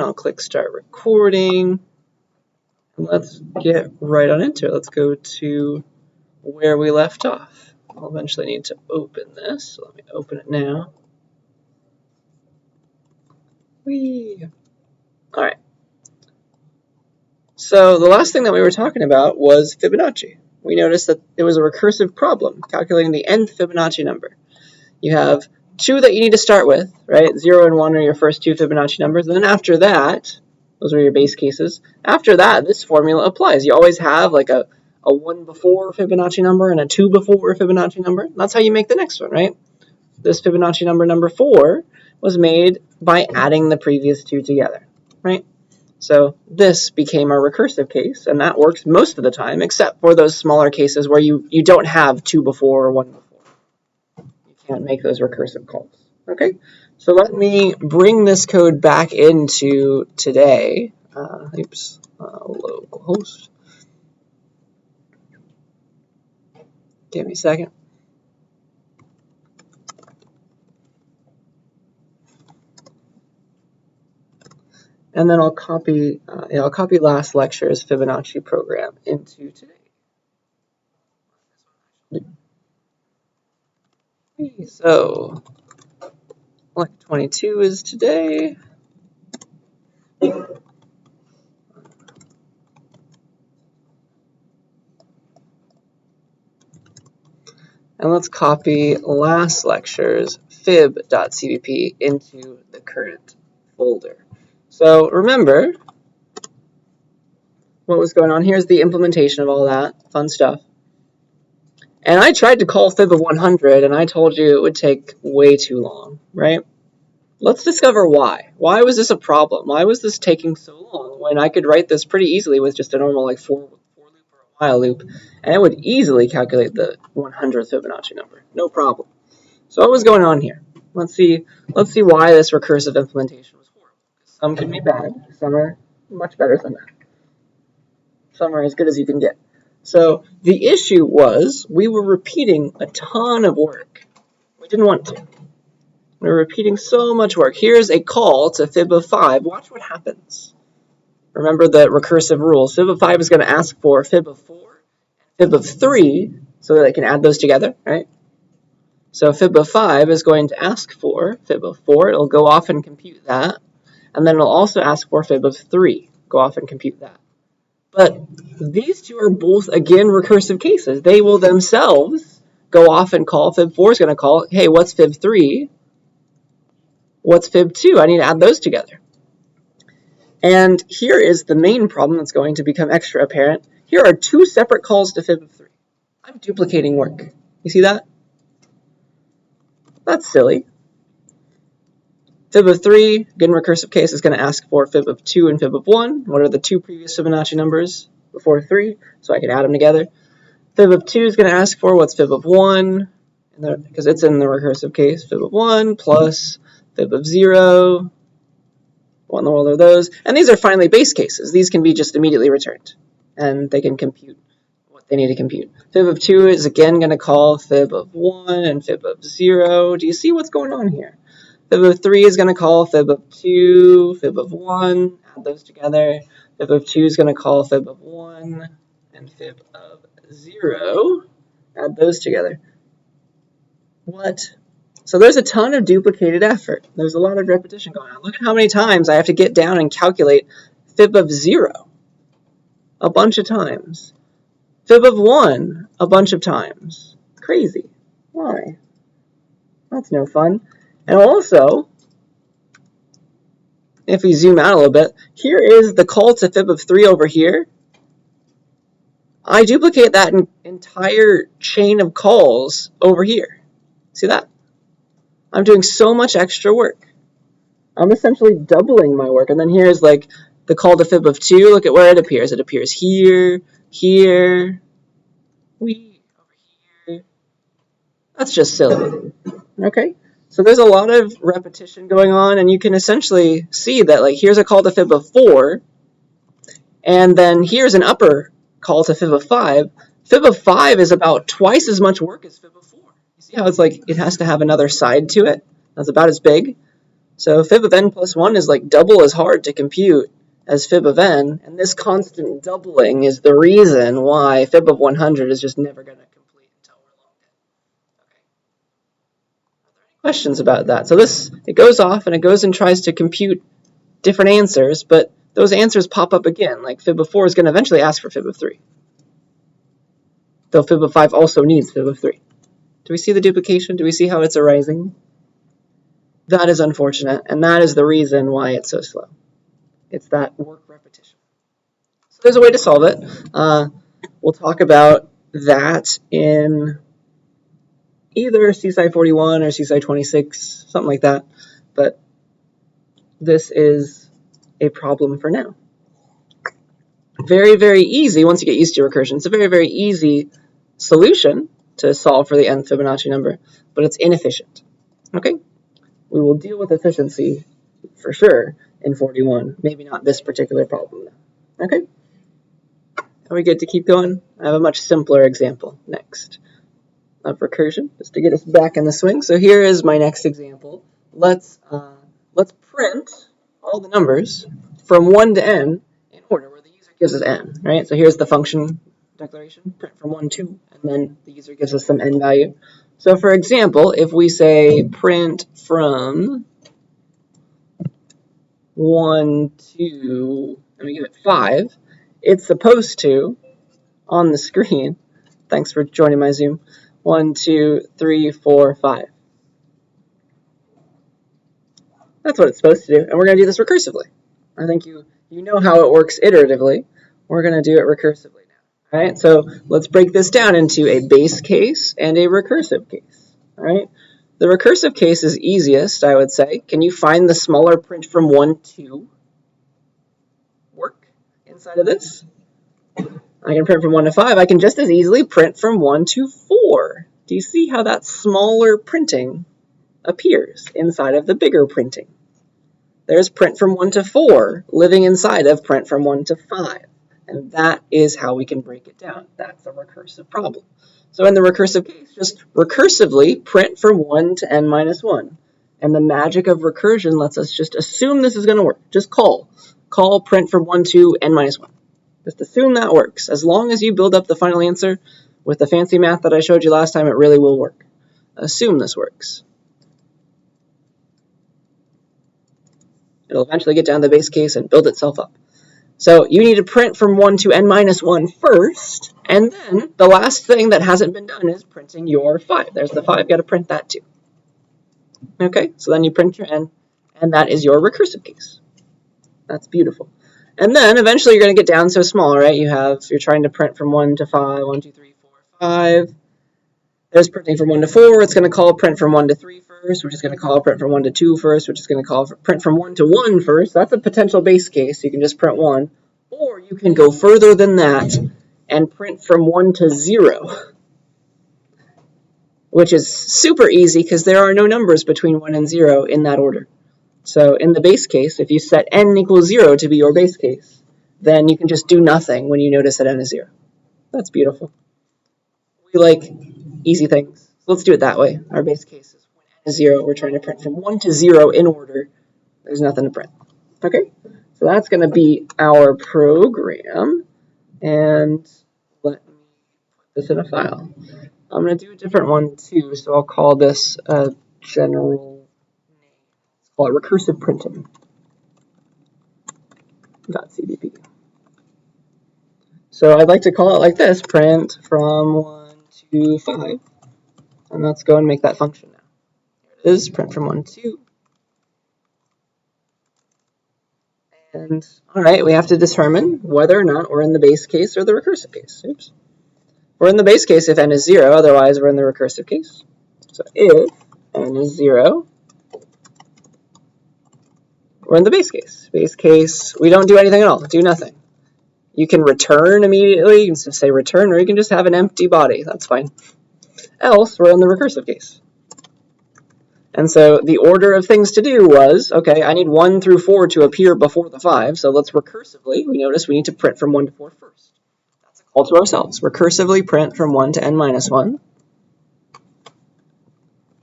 I'll click start recording. And let's get right on into it. Let's go to where we left off. I'll eventually need to open this. So let me open it now. Whee! All right. So the last thing that we were talking about was Fibonacci. We noticed that it was a recursive problem calculating the nth Fibonacci number. You have two that you need to start with, right? 0 and 1 are your first two Fibonacci numbers. And then after that, those are your base cases. After that, this formula applies. You always have like a 1 before Fibonacci number and a 2 before Fibonacci number. That's how you make the next one, right? This Fibonacci number 4 was made by adding the previous two together, right? So this became a recursive case, and that works most of the time, except for those smaller cases where you don't have 2 before or 1 before. You can't make those recursive calls, okay? So let me bring this code back into today. Localhost. Give me a second. And then I'll copy last lecture's Fibonacci program into today. So F22 is today. And let's copy last lecture's fib.cbp into the current folder. So remember, what was going on here is the implementation of all that fun stuff. And I tried to call fib of 100, and I told you it would take way too long, right? Let's discover why. Why was this a problem? Why was this taking so long when I could write this pretty easily with just a normal like for loop or a while loop, and it would easily calculate the 100th Fibonacci number, no problem. So what was going on here? Let's see why this recursive implementation was horrible. Some can be bad, some are much better than that. Some are as good as you can get. So the issue was we were repeating a ton of work. We didn't want to. We were repeating so much work. Here's a call to fib of 5. Watch what happens. Remember the recursive rules. Fib of 5 is going to ask for fib of 4 and fib of 3 so that I can add those together, right? So fib of 5 is going to ask for fib of 4. It'll go off and compute that. And then it'll also ask for fib of 3. Go off and compute that. But these two are both, again, recursive cases. They will themselves go off and call. Fib 4 is going to call, hey, what's fib 3? What's fib 2? I need to add those together. And here is the main problem that's going to become extra apparent. Here are two separate calls to fib of 3. I'm duplicating work. You see that? That's silly. Fib of 3, again, recursive case, is going to ask for fib of 2 and fib of 1. What are the two previous Fibonacci numbers before 3? So I can add them together. Fib of 2 is going to ask for what's fib of 1, because it's in the recursive case. Fib of 1 plus fib of 0. What in the world are those? And these are finally base cases. These can be just immediately returned, and they can compute what they need to compute. Fib of 2 is again going to call fib of 1 and fib of 0. Do you see what's going on here? Fib of 3 is going to call fib of 2, fib of 1, add those together. Fib of 2 is going to call fib of 1 and fib of 0, add those together. What? So there's a ton of duplicated effort. There's a lot of repetition going on. Look at how many times I have to get down and calculate fib of 0. A bunch of times. Fib of 1, a bunch of times. Crazy. Why? That's no fun. And also, if we zoom out a little bit, here is the call to fib of 3 over here. I duplicate that entire chain of calls over here. See that? I'm doing so much extra work. I'm essentially doubling my work. And then here's like the call to fib of 2. Look at where it appears. It appears here, here, over here. That's just silly. Okay? So there's a lot of repetition going on, and you can essentially see that like here's a call to fib of 4, and then here's an upper call to fib of 5. Fib of 5 is about twice as much work as fib of 4. You see how it's like it has to have another side to it? That's about as big. So fib of n plus 1 is like double as hard to compute as fib of n, and this constant doubling is the reason why fib of 100 is just never going to complete until we're long dead. Okay. Are there any questions about that? So it goes off and it goes and tries to compute different answers, but those answers pop up again. Like fib of 4 is going to eventually ask for fib of 3. Though fib of 5 also needs fib of 3. Do we see the duplication? Do we see how it's arising? That is unfortunate, and that is the reason why it's so slow. It's that work repetition. So there's a way to solve it. We'll talk about that in either CSCI 41 or CSCI 26, something like that. But this is a problem for now. Very, very easy once you get used to recursion. It's a very, very easy solution to solve for the nth Fibonacci number, but it's inefficient. Okay? We will deal with efficiency for sure in 41. Maybe not this particular problem though. Okay? Are we good to keep going? I have a much simpler example next of recursion, just to get us back in the swing. So here is my next example. Let's print all the numbers from 1 to n in order where the user gives us n, right? So here's the function declaration, print from 1 to, and then the user gives us some n value. So for example, if we say print from 1 to, and we give it 5, it's supposed to, on the screen, thanks for joining my Zoom, 1, 2, 3, 4, 5. That's what it's supposed to do, and we're going to do this recursively. I think you know how it works iteratively. We're going to do it recursively now. All right, so let's break this down into a base case and a recursive case. All right, the recursive case is easiest, I would say. Can you find the smaller print from 1 to work inside of this? I can print from 1 to 5. I can just as easily print from 1 to 4. Do you see how that smaller printing appears inside of the bigger printing? There's print from 1 to 4 living inside of print from 1 to 5. And that is how we can break it down. That's a recursive problem. So in the recursive case, just recursively print from 1 to n minus 1. And the magic of recursion lets us just assume this is going to work. Just call print from 1 to n minus 1. Just assume that works. As long as you build up the final answer with the fancy math that I showed you last time, it really will work. Assume this works. It'll eventually get down to the base case and build itself up. So you need to print from 1 to n minus 1 first, and then the last thing that hasn't been done is printing your 5. There's the 5, got to print that too. Okay, so then you print your n, and that is your recursive case. That's beautiful. And then eventually you're going to get down so small, right? You're trying to print from 1 to 5, 1, 2, 3, 4, 5. There's printing from 1 to 4. It's going to call print from 1 to 3 first, which is going to call print from 1 to 2 first, which is going to call print from 1 to 1 first. That's a potential base case. You can just print 1. Or you can go further than that and print from 1 to 0, which is super easy because there are no numbers between 1 and 0 in that order. So in the base case, if you set n equals 0 to be your base case, then you can just do nothing when you notice that n is 0. That's beautiful. We like easy things. So let's do it that way. Our base case is when n is 0, we're trying to print from 1 to 0 in order. There's nothing to print. Okay? So that's going to be our program. And let me put this in a file. I'm going to do a different one too, so I'll call this a general name. Let's call it recursive printing. .cdp. So I'd like to call it like this, print from 1 to 5. And let's go and make that function now. Here it is, print from 1 to 2. And, all right, we have to determine whether or not we're in the base case or the recursive case. Oops. We're in the base case if n is 0, otherwise we're in the recursive case. So if n is 0, we're in the base case. Base case, we don't do anything at all, do nothing. You can return immediately, you can just say return, or you can just have an empty body, that's fine. Else, we're in the recursive case. And so the order of things to do was, okay, I need 1 through 4 to appear before the 5, so let's recursively, we notice we need to print from 1 to 4 first. That's a call to ourselves. Recursively print from 1 to n minus 1.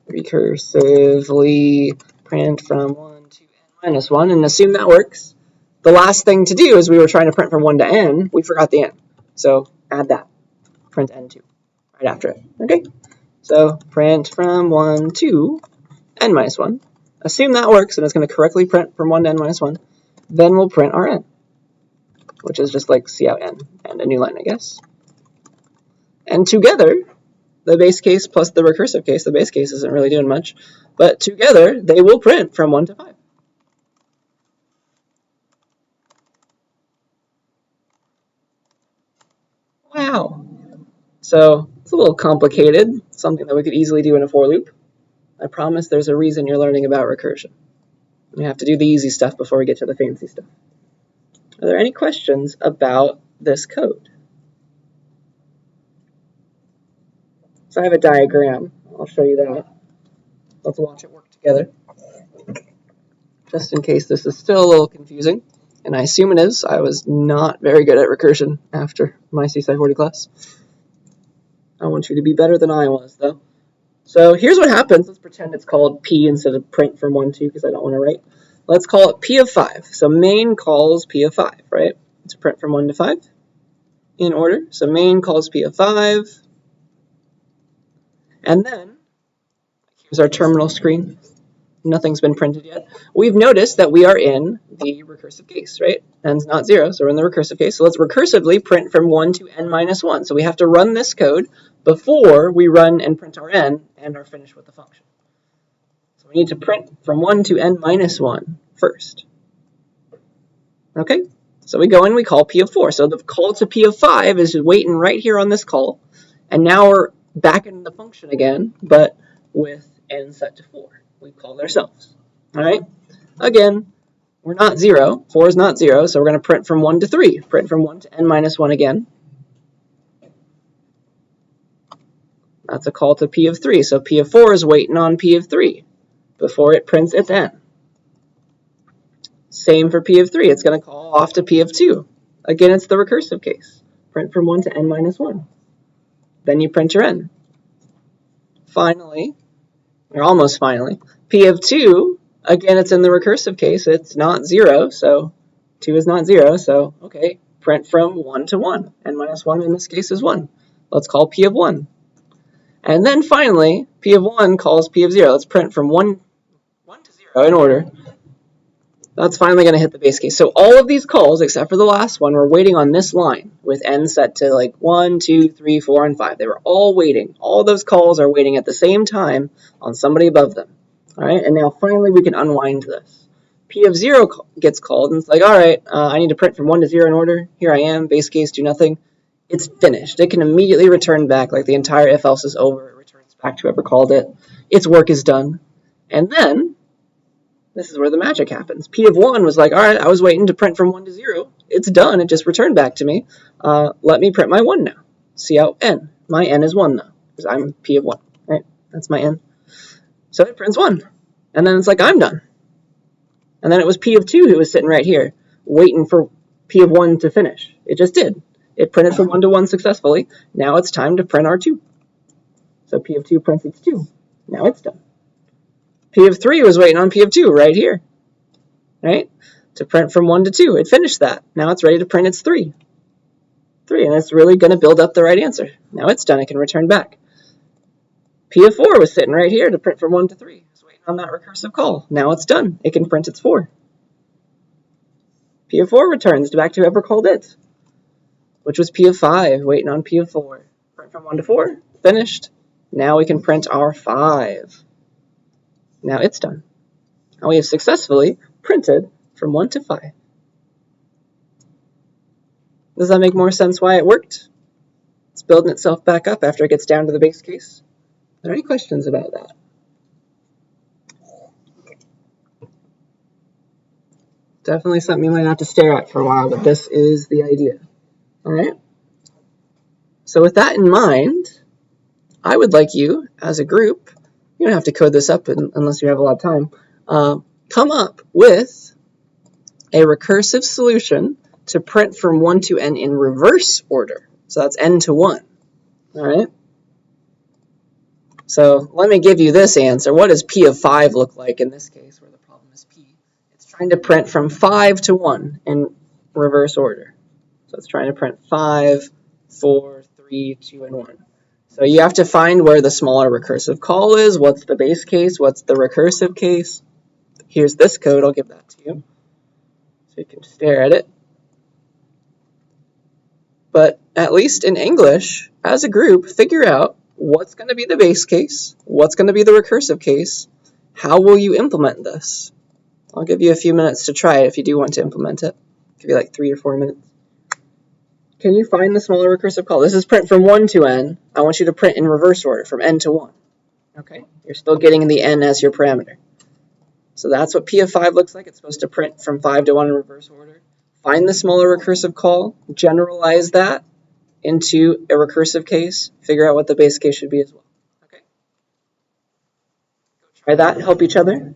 Recursively print from 1 minus 1, and assume that works. The last thing to do is we were trying to print from 1 to n. We forgot the n. So add that. Print n2 right after it. Okay? So print from 1 to n minus 1. Assume that works, and it's going to correctly print from 1 to n minus 1. Then we'll print our n, which is just like cout n, and a new line, I guess. And together, the base case plus the recursive case, the base case isn't really doing much, but together they will print from 1 to 5. Wow. So it's a little complicated, something that we could easily do in a for loop. I promise there's a reason you're learning about recursion. We have to do the easy stuff before we get to the fancy stuff. Are there any questions about this code? So I have a diagram. I'll show you that. Let's watch it work together. Just in case this is still a little confusing, and I assume it is. I was not very good at recursion after my CSCI 40 class. I want you to be better than I was, though. So here's what happens. Let's pretend it's called P instead of print from 1 to, because I don't want to write. Let's call it P of 5. So main calls P of 5, right? It's print from 1 to 5 in order. So main calls P of 5. And then, here's our terminal screen. Nothing's been printed yet. We've noticed that we are in the recursive case, right? N's not 0, so we're in the recursive case. So let's recursively print from 1 to n minus 1. So we have to run this code before we run and print our n and are finished with the function. So we need to print from 1 to n minus 1 first. Okay, so we go in, we call P of 4. So the call to P of 5 is waiting right here on this call. And now we're back in the function again, but with n set to 4. We called ourselves. All right. Again, we're not 0. 4 is not 0, so we're going to print from 1 to 3. Print from 1 to n minus 1 again. That's a call to P of 3. So P of 4 is waiting on P of 3 before it prints its n. Same for P of 3. It's going to call off to P of 2. Again, it's the recursive case. Print from 1 to n minus 1. Then you print your n. Finally, or almost finally, P of 2, again, it's in the recursive case. It's not 0, so 2 is not 0. So, okay, print from 1 to 1. N minus 1 in this case is 1. Let's call P of 1. And then finally, P of 1 calls P of 0. Let's print from 1 to 0 in order. That's finally going to hit the base case. So all of these calls, except for the last one, were waiting on this line with n set to like 1, 2, 3, 4, and 5. They were all waiting. All those calls are waiting at the same time on somebody above them. All right, and now finally we can unwind this. P of 0 gets called, and it's like, all right, I need to print from 1 to 0 in order. Here I am, base case, do nothing. It's finished. It can immediately return back, like the entire if else is over. It returns back to whoever called it. Its work is done. And then this is where the magic happens. P of 1 was like, all right, I was waiting to print from 1 to 0. It's done. It just returned back to me. Let me print my 1 now. Cout n. My n is 1 now, because I'm P of 1, right? That's my n. So it prints 1. And then it's like, I'm done. And then it was P of 2 who was sitting right here, waiting for P of 1 to finish. It just did. It printed from 1 to 1 successfully. Now it's time to print our 2. So P of 2 prints its 2. Now it's done. P of 3 was waiting on P of 2 right here, right? To print from 1 to 2. It finished that. Now it's ready to print its 3. 3, and it's really going to build up the right answer. Now it's done. It can return back. P of 4 was sitting right here to print from 1 to 3. It's waiting on that recursive call. Now it's done. It can print its 4. P of 4 returns back to whoever called it, which was P of 5, waiting on P of 4. Print from 1 to 4. Finished. Now we can print our 5. Now it's done. Now we have successfully printed from 1 to 5. Does that make more sense why it worked? It's building itself back up after it gets down to the base case. Are there any questions about that? Definitely something you might have to stare at for a while, but this is the idea. All right? So with that in mind, I would like you, as a group, you don't have to code this up unless you have a lot of time, come up with a recursive solution to print from 1 to n in reverse order. So that's n to 1. All right? So let me give you this answer. What does P of 5 look like in this case where the problem is P? It's trying to print from 5 to 1 in reverse order. So it's trying to print 5, 4, 3, 2, and 1. So you have to find where the smaller recursive call is, what's the base case, what's the recursive case. Here's this code, I'll give that to you, so you can stare at it. But at least in English, as a group, figure out what's going to be the base case, what's going to be the recursive case, how will you implement this? I'll give you a few minutes to try it if you do want to implement it. I'll give you like 3 or 4 minutes. Can you find the smaller recursive call? This is print from 1 to n. I want you to print in reverse order from n to 1. Okay, you're still getting the n as your parameter. So that's what P of 5 looks like. It's supposed to print from 5 to 1 in reverse order. Find the smaller recursive call, generalize that into a recursive case, figure out what the base case should be as well. Okay. Try that, help each other,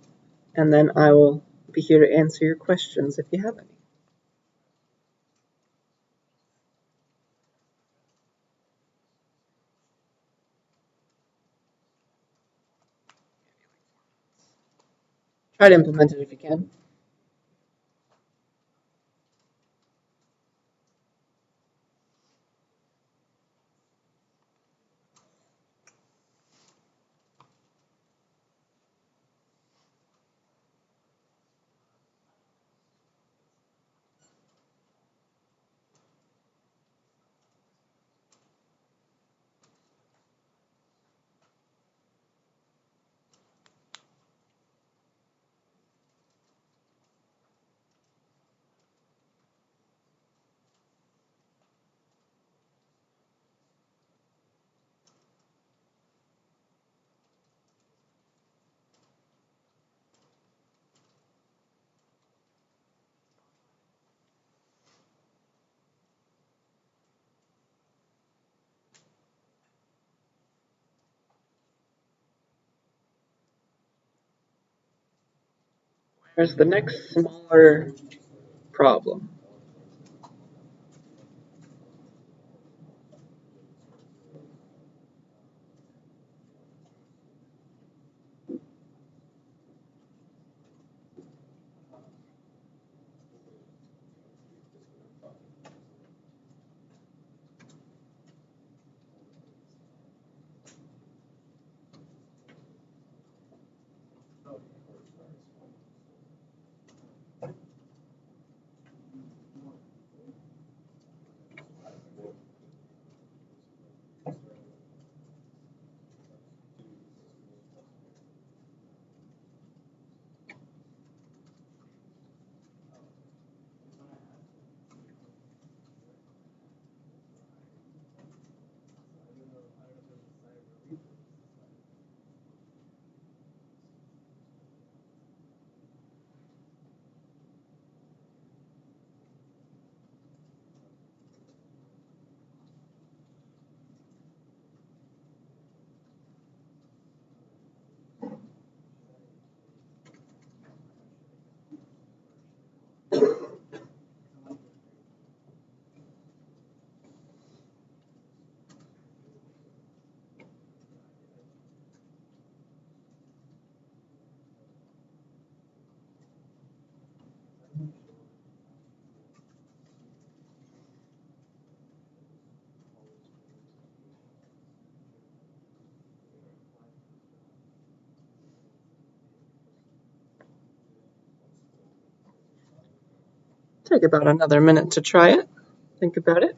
and then I will be here to answer your questions if you have any. Try to implement it if you can. Where's the next smaller problem? Take about another minute to try it. Think about it.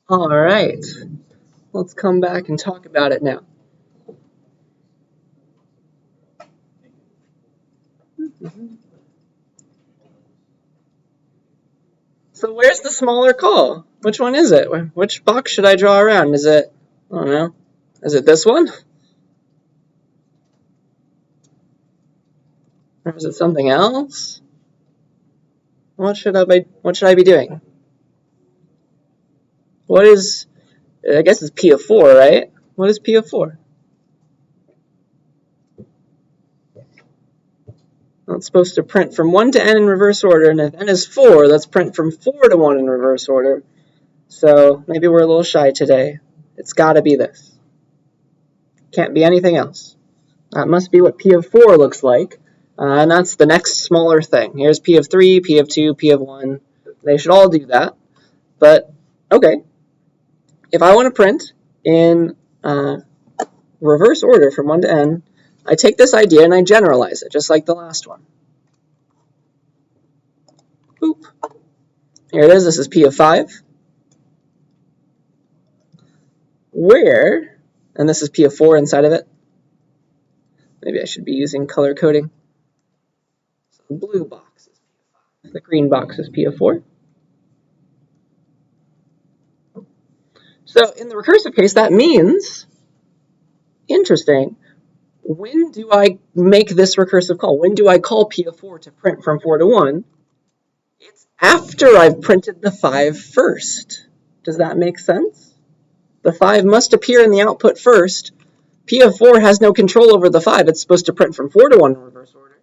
All right, let's come back and talk about it now. So where's the smaller call? Which one is it? Which box should I draw around? Is it, I don't know, is it this one? Or is it something else? What should I be doing? What is, I guess it's P of 4, right? What is P of 4? Well, it's supposed to print from 1 to n in reverse order, and if n is 4, let's print from 4 to 1 in reverse order. So maybe we're a little shy today. It's got to be this. Can't be anything else. That must be what P of 4 looks like, and that's the next smaller thing. Here's P of 3, P of 2, P of 1. They should all do that, but okay. If I want to print in reverse order from 1 to n, I take this idea and I generalize it, just like the last one. Boop. Here it is. This is P of 5. Where, and this is P of 4 inside of it. Maybe I should be using color coding. So the blue box is P of 5. The green box is P of 4. So in the recursive case, that means, interesting, when do I make this recursive call? When do I call P of 4 to print from 4 to 1? It's after I've printed the 5 first. Does that make sense? The 5 must appear in the output first. P of 4 has no control over the 5. It's supposed to print from 4 to 1 in reverse order.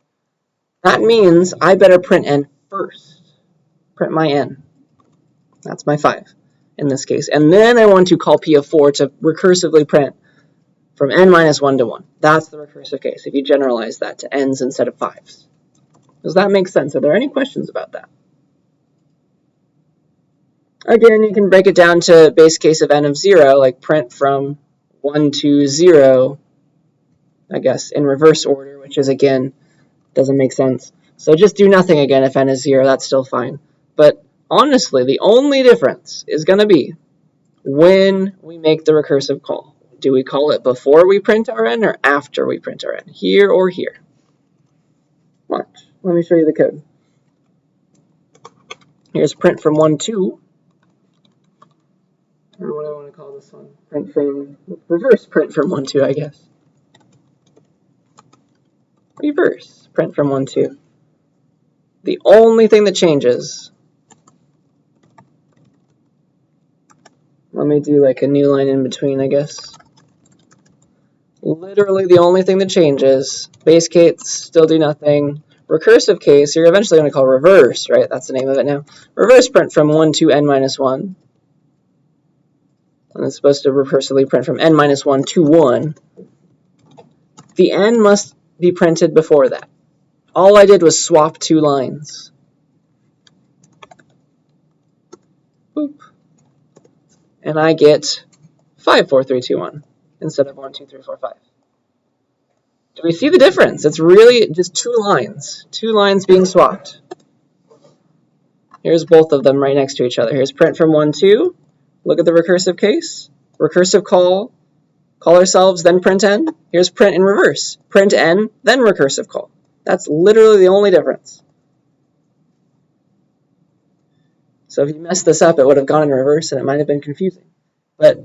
That means I better print n first. Print my n. That's my 5 in this case. And then I want to call P of 4 to recursively print from n minus 1 to 1. That's the recursive case, if you generalize that to n's instead of 5's. Does that make sense? Are there any questions about that? Again, you can break it down to base case of n of 0, like print from 1 to 0, I guess, in reverse order, which is, again, doesn't make sense. So just do nothing again if n is 0, that's still fine. But honestly, the only difference is going to be when we make the recursive call. Do we call it before we print our n or after we print our n? Here or here? Watch. Let me show you the code. Here's print from 1 to. I don't know what I want to call this one. Print from, reverse print from 1 to, I guess. Reverse print from 1 to. The only thing that changes, let me do like a new line in between, I guess. Literally the only thing that changes, base case, still do nothing. Recursive case, you're eventually going to call reverse, right? That's the name of it now. Reverse print from 1 to n minus 1. And it's supposed to recursively print from n minus 1 to 1. The n must be printed before that. All I did was swap 2 lines. Boop. And I get 5, 4, 3, 2, 1 instead of 1, 2, 3, 4, 5. Do we see the difference? It's really just 2 lines. 2 lines being swapped. Here's both of them right next to each other. Here's print from 1, 2. Look at the recursive case. Recursive call ourselves, then print n. Here's print in reverse. Print n, then recursive call. That's literally the only difference. So if you messed this up, it would have gone in reverse and it might have been confusing. But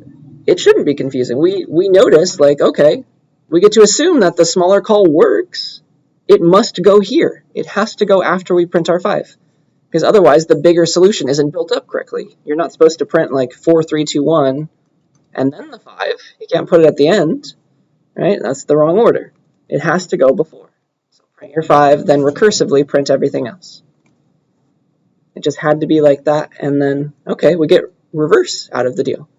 it shouldn't be confusing. We notice, like, okay, we get to assume that the smaller call works. It must go here. It has to go after we print our 5. Because otherwise, the bigger solution isn't built up correctly. You're not supposed to print like 4, 3, 2, 1, and then the 5. You can't put it at the end, right? That's the wrong order. It has to go before. So print your 5, then recursively print everything else. It just had to be like that, and then, okay, we get reverse out of the deal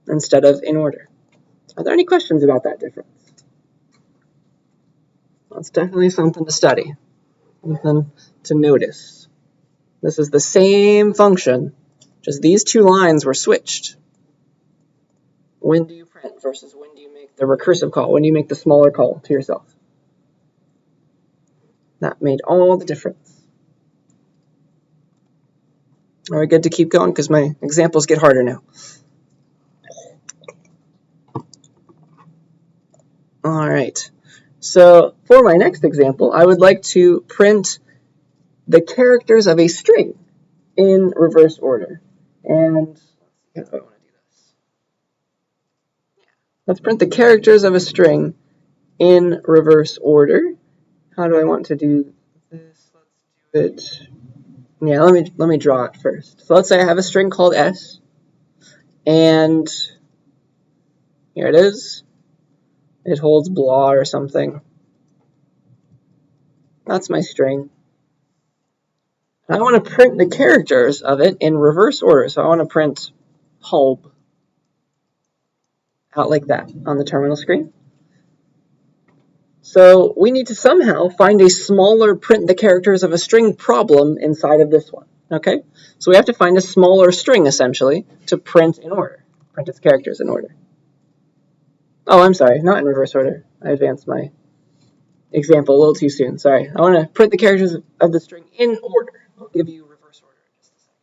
instead of in order. Are there any questions about that difference? That's definitely something to study, something to notice. This is the same function, just these 2 lines were switched. When do you print versus when do you make the recursive call? When do you make the smaller call to yourself? That made all the difference. Are we good to keep going? Because my examples get harder now. All right. So for my next example, I would like to print the characters of a string in reverse order. And how do I want to do this? Let's print the characters of a string in reverse order. How do I want to do this? Let's do it. Yeah, let me draw it first. So let's say I have a string called S, and here it is. It holds blah or something. That's my string. And I want to print the characters of it in reverse order. So I want to print pulp out like that on the terminal screen. So we need to somehow find a smaller print the characters of a string problem inside of this one. Okay? So we have to find a smaller string, essentially, to print in order. Print its characters in order. Oh, I'm sorry, not in reverse order. I advanced my example a little too soon. Sorry. I want to print the characters of the string in order. I'll give you reverse order in just a second.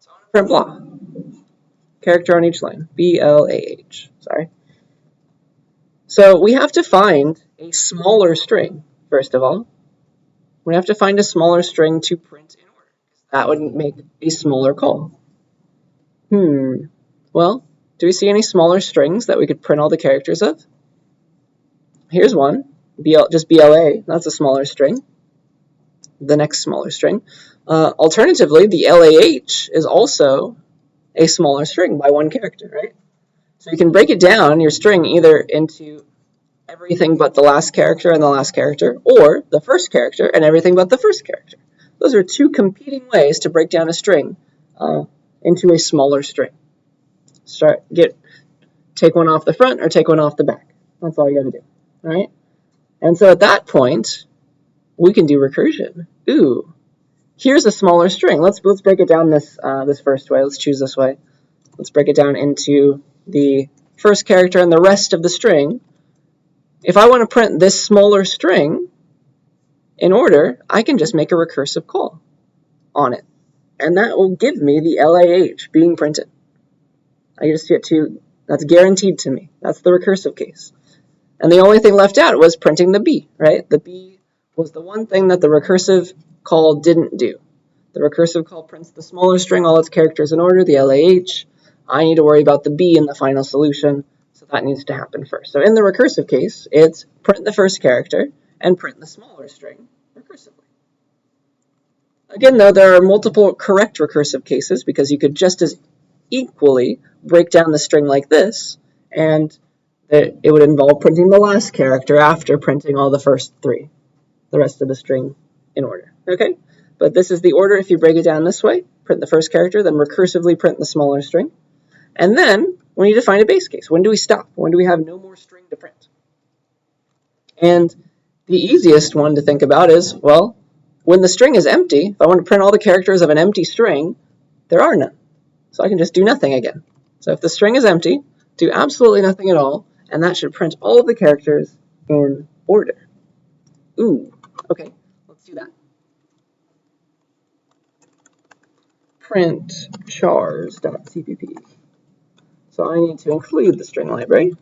So I want to print blah. Character on each line. B-L-A-H. Sorry. So we have to find a smaller string, first of all. We have to find a smaller string to print in order. That would make a smaller call. Well, do we see any smaller strings that we could print all the characters of? Here's one. Just BLA. That's a smaller string. The next smaller string. Alternatively, the LAH is also a smaller string by one character, right? So you can break it down, your string, either into everything but the last character and the last character, or the first character and everything but the first character. Those are two competing ways to break down a string into a smaller string. Take one off the front or take one off the back. That's all you got to do, all right? And so at that point, we can do recursion. Ooh, here's a smaller string. Let's break it down this first way. Let's choose this way. Let's break it down into the first character and the rest of the string. If I want to print this smaller string in order, I can just make a recursive call on it. And that will give me the LAH being printed. I just get to, that's guaranteed to me. That's the recursive case. And the only thing left out was printing the B, right? The B was the one thing that the recursive call didn't do. The recursive call prints the smaller string, all its characters in order, the LAH. I need to worry about the B in the final solution, so that needs to happen first. So in the recursive case, it's print the first character and print the smaller string recursively. Again, though, there are multiple correct recursive cases because you could just as equally break down the string like this, and it would involve printing the last character after printing all the first three, the rest of the string in order. Okay? But this is the order if you break it down this way. Print the first character, then recursively print the smaller string. And then we need to find a base case. When do we stop? When do we have no more string to print? And the easiest one to think about is, well, when the string is empty, if I want to print all the characters of an empty string, there are none. So I can just do nothing again. So if the string is empty, do absolutely nothing at all, and that should print all of the characters in order. Ooh, okay, let's do that. Print chars.cpp. So I need to include the string library.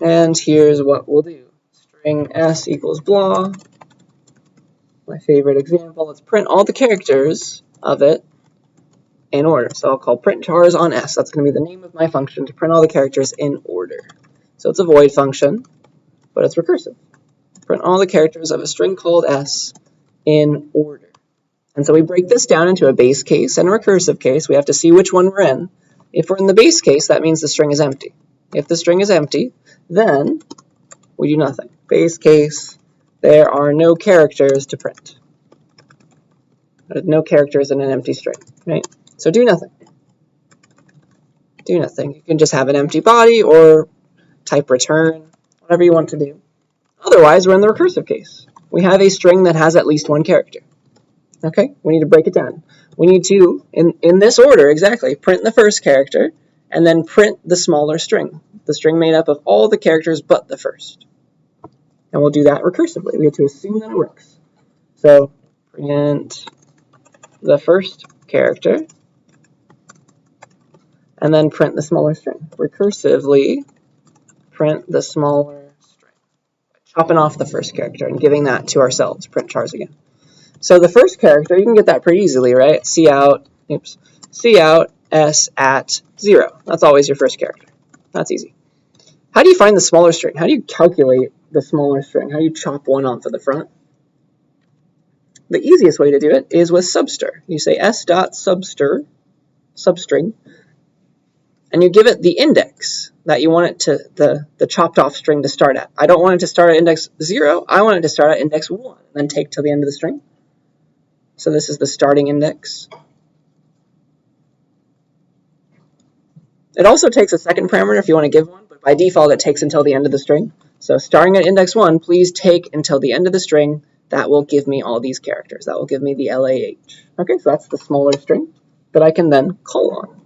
And here's what we'll do. String s equals blah. My favorite example. Let's print all the characters of it in order. So I'll call print chars on s. That's going to be the name of my function to print all the characters in order. So it's a void function, but it's recursive. Print all the characters of a string called s in order. And so we break this down into a base case and a recursive case. We have to see which one we're in. If we're in the base case, that means the string is empty. If the string is empty, then we do nothing. Base case, there are no characters to print. There's no characters in an empty string, right? So do nothing. Do nothing. You can just have an empty body or type return, whatever you want to do. Otherwise, we're in the recursive case. We have a string that has at least one character. Okay, we need to break it down. We need to, in this order exactly, print the first character and then print the smaller string. The string made up of all the characters but the first. And we'll do that recursively. We have to assume that it works. So print the first character, and then print the smaller string. Recursively print the smaller string. Chopping off the first character and giving that to ourselves. Print chars again. So the first character, you can get that pretty easily, right? Cout s at 0. That's always your first character. That's easy. How do you find the smaller string? How do you calculate the smaller string? How do you chop one off of the front? The easiest way to do it is with subster. You say s dot substring, and you give it the index that you want it to, the chopped off string to start at. I don't want it to start at index 0. I want it to start at index 1 and then take till the end of the string. So this is the starting index. It also takes a second parameter if you want to give one, but by default it takes until the end of the string. So starting at index 1, please take until the end of the string. That will give me all these characters. That will give me the LAH. Okay, so that's the smaller string that I can then call on.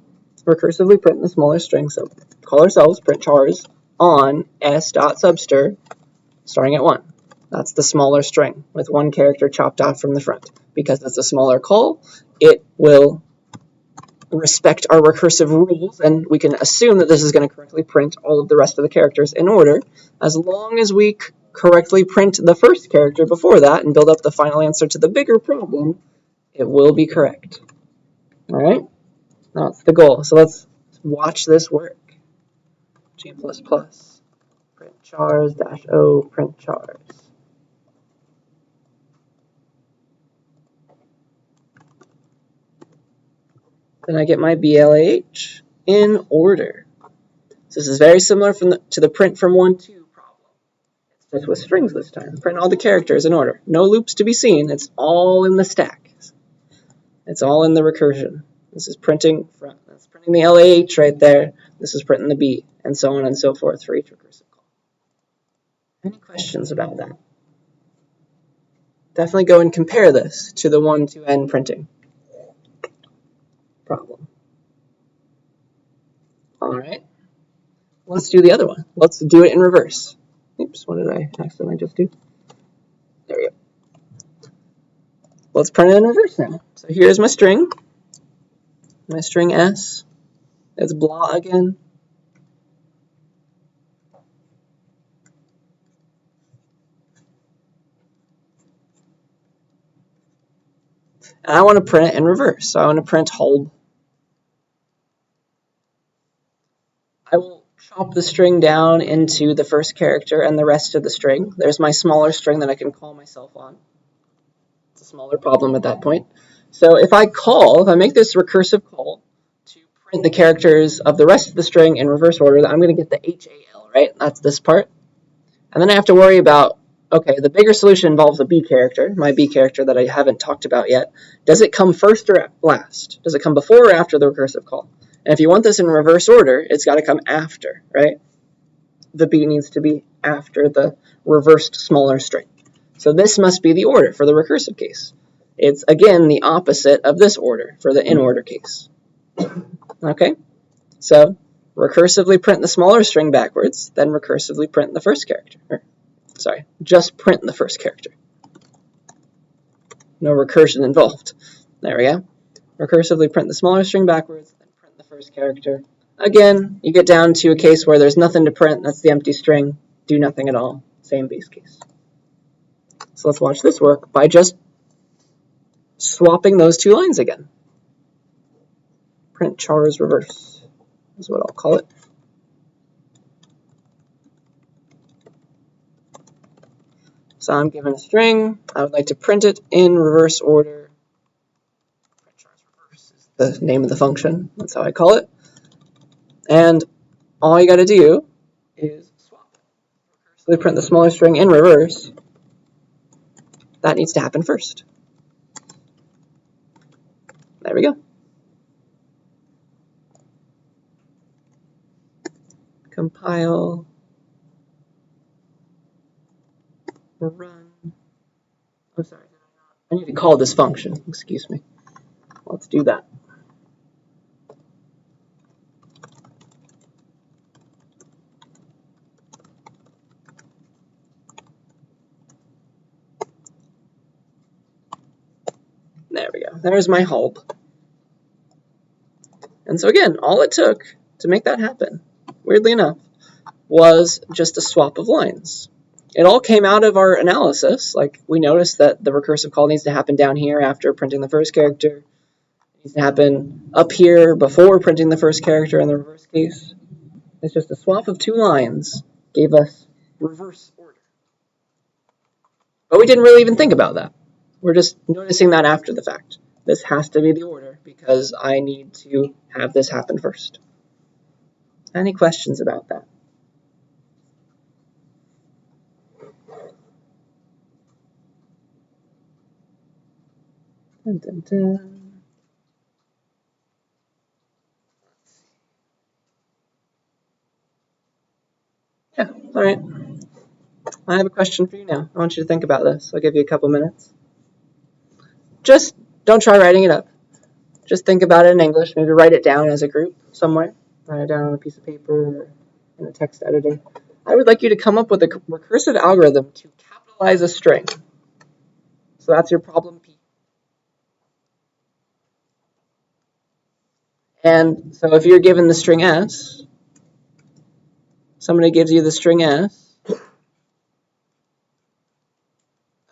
Recursively print the smaller string. So call ourselves, print chars on s.subster starting at 1. That's the smaller string with one character chopped off from the front. Because that's a smaller call, it will respect our recursive rules, and we can assume that this is going to correctly print all of the rest of the characters in order. As long as we correctly print the first character before that and build up the final answer to the bigger problem, it will be correct. All right? That's the goal. So let's watch this work. G++, print chars -o, print chars. Then I get my BLAH in order. So this is very similar to the print from 1-2 problem. It's just with strings this time. Print all the characters in order. No loops to be seen. It's all in the stack. It's all in the recursion. This is printing that's printing the LAH right there. This is printing the B, and so on and so forth for each recursive call. Any questions about that? Definitely go and compare this to the 1-2n printing problem. All right. Let's do the other one. Let's do it in reverse. Oops, what did I accidentally just do? There we go. Let's print it in reverse now. So here's my string S. It's blah again. And I want to print it in reverse. So I want to print hold. I will chop the string down into the first character and the rest of the string. There's my smaller string that I can call myself on. It's a smaller problem at that point. So if I make this recursive call to print the characters of the rest of the string in reverse order, I'm going to get the HAL, right? That's this part. And then I have to worry about, okay, the bigger solution involves a B character, my B character that I haven't talked about yet. Does it come first or last? Does it come before or after the recursive call? And if you want this in reverse order, it's got to come after, right? The B needs to be after the reversed smaller string. So this must be the order for the recursive case. It's, again, the opposite of this order for the in-order case. Okay? So recursively print the smaller string backwards, then recursively print the first character. Just print the first character. No recursion involved. There we go. Recursively print the smaller string backwards, then print the first character. Again, you get down to a case where there's nothing to print, that's the empty string, do nothing at all, same base case. So let's watch this work by just swapping those two lines again. Print chars reverse is what I'll call it. So I'm given a string, I would like to print it in reverse order. Print chars reverse is the name of the function, that's how I call it. And all you got to do is swap it. So they print the smaller string in reverse. That needs to happen first. There we go. Compile. Run. Oh, sorry. I need to call this function. Excuse me. Let's do that. There we go. There's my hold. And so again, all it took to make that happen, weirdly enough, was just a swap of lines. It all came out of our analysis. Like, we noticed that the recursive call needs to happen down here after printing the first character. It needs to happen up here before printing the first character in the reverse case. It's just a swap of 2 lines gave us reverse order. But we didn't really even think about that. We're just noticing that after the fact. This has to be the order because I need to have this happen first. Any questions about that? Dun, dun, dun. Yeah, all right. I have a question for you now. I want you to think about this. I'll give you a couple minutes. Just don't try writing it up. Just think about it in English. Maybe write it down as a group somewhere. Write it down on a piece of paper or in a text editor. I would like you to come up with a recursive algorithm to capitalize a string. So that's your problem P. And so if you're given the string S, somebody gives you the string S,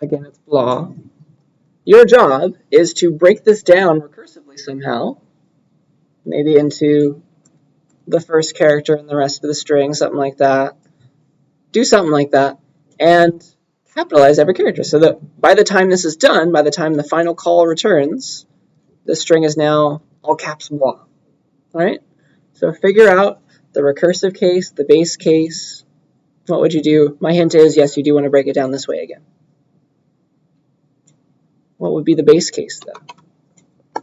again, it's blah. Your job is to break this down recursively somehow, maybe into the first character and the rest of the string, something like that. Do something like that, and capitalize every character so that by the time this is done, by the time the final call returns, the string is now all caps blah. All right? So figure out the recursive case, the base case. What would you do? My hint is, yes, you do want to break it down this way again. What would be the base case, though?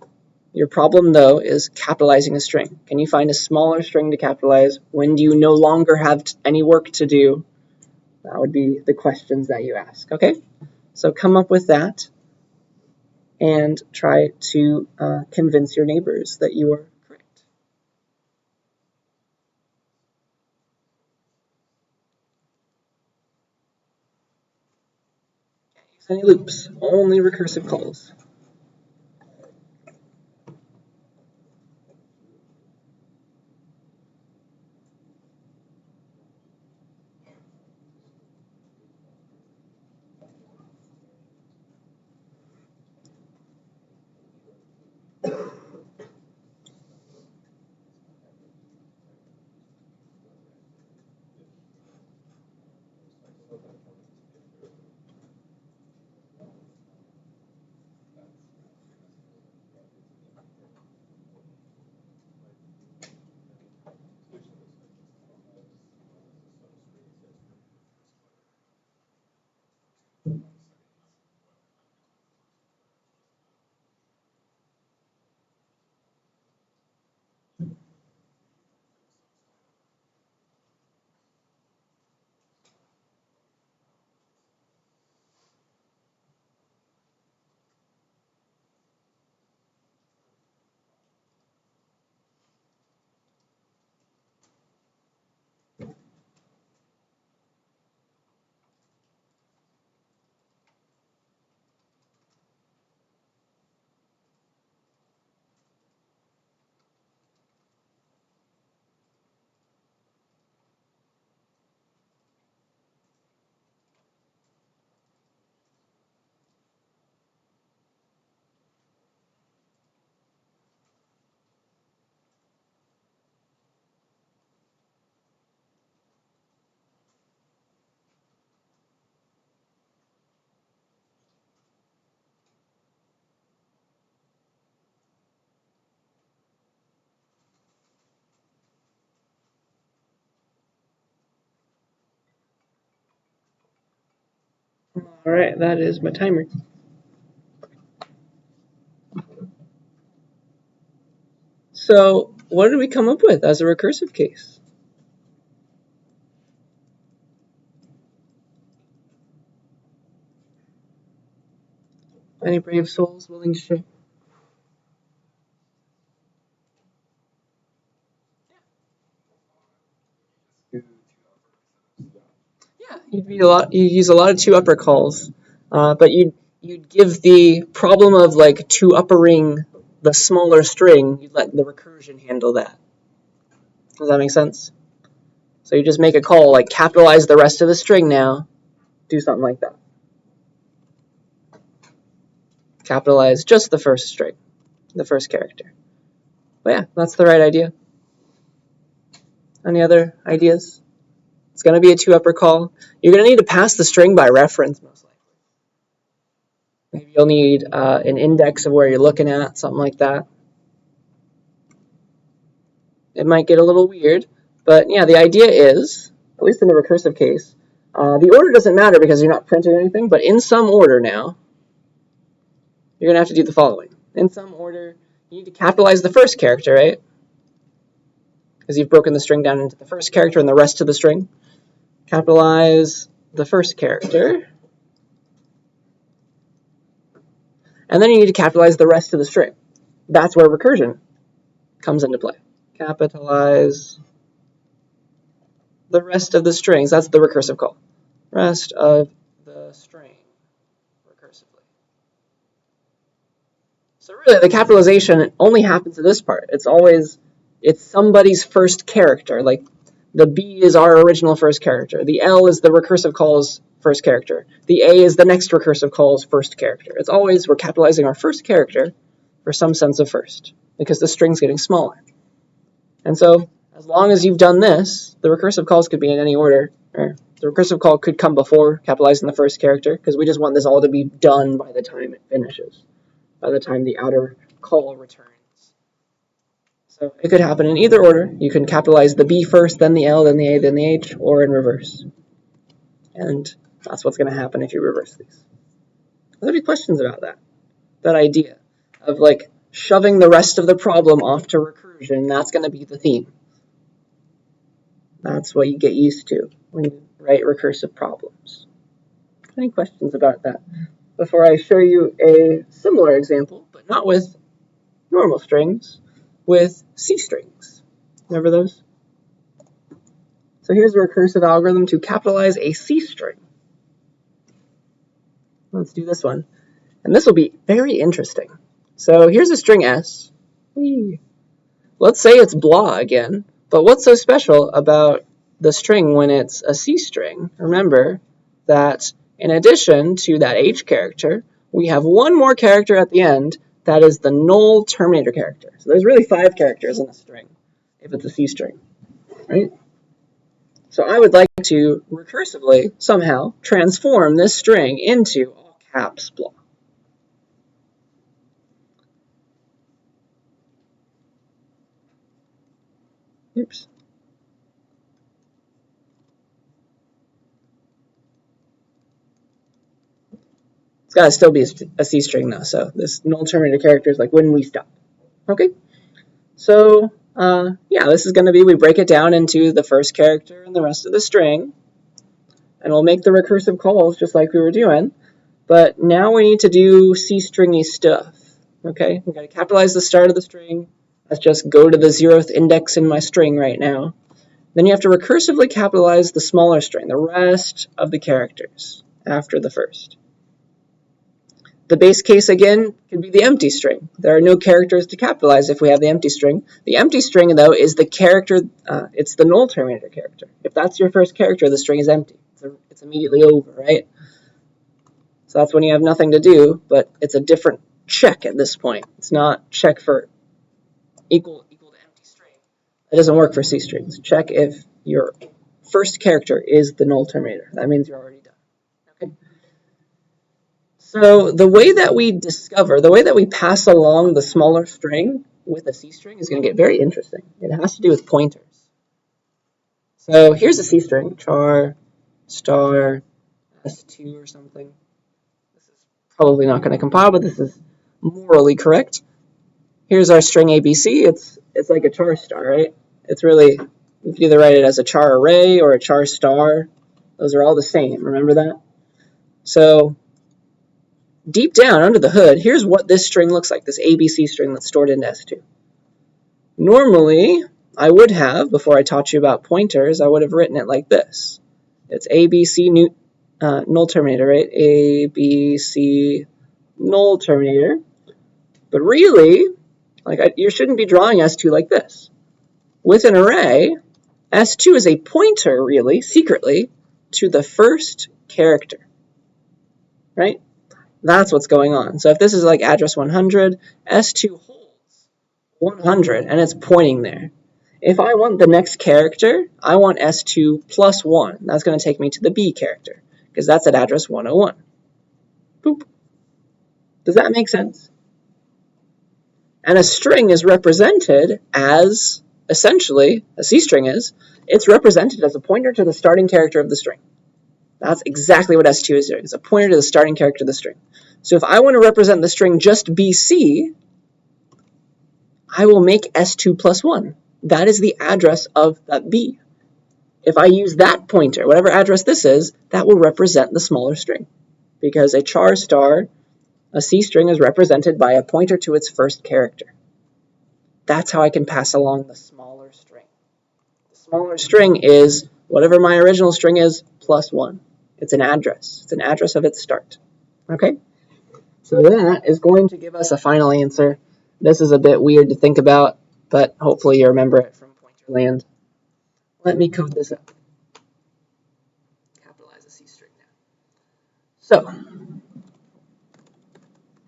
Your problem, though, is capitalizing a string. Can you find a smaller string to capitalize? When do you no longer have any work to do? That would be the questions that you ask, okay? So come up with that and try to convince your neighbors that you are correct. Can't use any loops, only recursive calls. All right, that is my timer. So what did we come up with as a recursive case? Any brave souls willing to share? Yeah, you use a lot of 2 upper calls, but you'd give the problem of like 2 uppering the smaller string, you let the recursion handle that. Does that make sense? So you just make a call, like capitalize the rest of the string now. Do something like that. Capitalize just the first string, the first character. But yeah, that's the right idea. Any other ideas? It's going to be a 2-upper call. You're going to need to pass the string by reference, most likely. Maybe you'll need an index of where you're looking at, something like that. It might get a little weird, but yeah, the idea is, at least in the recursive case, the order doesn't matter because you're not printing anything, but in some order now, you're going to have to do the following. In some order, you need to capitalize the first character, right? Because you've broken the string down into the first character and the rest of the string. Capitalize the first character. And then you need to capitalize the rest of the string. That's where recursion comes into play. Capitalize the rest of the strings. That's the recursive call. Rest of the string recursively. So really, the capitalization only happens at this part. It's somebody's first character. Like the B is our original first character. The L is the recursive call's first character. The A is the next recursive call's first character. It's always we're capitalizing our first character for some sense of first because the string's getting smaller. And so as long as you've done this, the recursive calls could be in any order. Or the recursive call could come before capitalizing the first character because we just want this all to be done by the time it finishes, by the time the outer call returns. So it could happen in either order. You can capitalize the B first, then the L, then the A, then the H, or in reverse. And that's what's going to happen if you reverse these. Are there any questions about that? That idea of like shoving the rest of the problem off to recursion, that's going to be the theme. That's what you get used to when you write recursive problems. Any questions about that? Before I show you a similar example, but not with normal strings, with C strings. Remember those? So here's a recursive algorithm to capitalize a C string. Let's do this one. And this will be very interesting. So here's a string S. Let's say it's blah again. But what's so special about the string when it's a C string? Remember that in addition to that H character, we have one more character at the end that is the null terminator character. So there's really 5 characters in a string if it's a C string, right? So I would like to recursively somehow transform this string into all caps blah. Oops. It's got to still be a C string though, so this null terminator character is like when we stop. Okay, so yeah, this is going to be, we break it down into the first character and the rest of the string, and we'll make the recursive calls just like we were doing, but now we need to do C stringy stuff. Okay, we've got to capitalize the start of the string. Let's just go to the 0th index in my string right now. Then you have to recursively capitalize the smaller string, the rest of the characters after the first. The base case, again, could be the empty string. There are no characters to capitalize if we have the empty string. The empty string, though, is the character, it's the null terminator character. If that's your first character, the string is empty. It's immediately over, right? So that's when you have nothing to do, but it's a different check at this point. It's not check for equal to empty string. It doesn't work for C strings. Check if your first character is the null terminator. That means you're already done. Okay. So the way that we pass along the smaller string with a C string is going to get very interesting. It has to do with pointers. So here's a C string, char star S2 or something. This is probably not going to compile, but this is morally correct. Here's our string ABC. It's like a char star, right? It's really, you can either write it as a char array or a char star. Those are all the same. Remember that? So deep down under the hood, here's what this string looks like, this ABC string that's stored into S2. Normally, I would have, before I taught you about pointers, I would have written it like this. It's ABC null terminator, right? ABC null terminator. But really, Like you shouldn't be drawing S2 like this. With an array, S2 is a pointer, really, secretly, to the first character, right? That's what's going on. So if this is like address 100, S2 holds 100, and it's pointing there. If I want the next character, I want S2 plus 1. That's going to take me to the B character, because that's at address 101. Boop. Does that make sense? And a string is represented as, essentially, a C string is, it's represented as a pointer to the starting character of the string. That's exactly what S2 is doing. It's a pointer to the starting character of the string. So if I want to represent the string just BC, I will make S2 plus 1. That is the address of that B. If I use that pointer, whatever address this is, that will represent the smaller string. Because a char star, a C string, is represented by a pointer to its first character. That's how I can pass along the smaller string. The smaller string is whatever my original string is plus 1. It's an address. It's an address of its start. Okay? So that is going to give us a final answer. This is a bit weird to think about, but hopefully you remember it from pointer land. Let me code this up. Capitalize a C string now. So,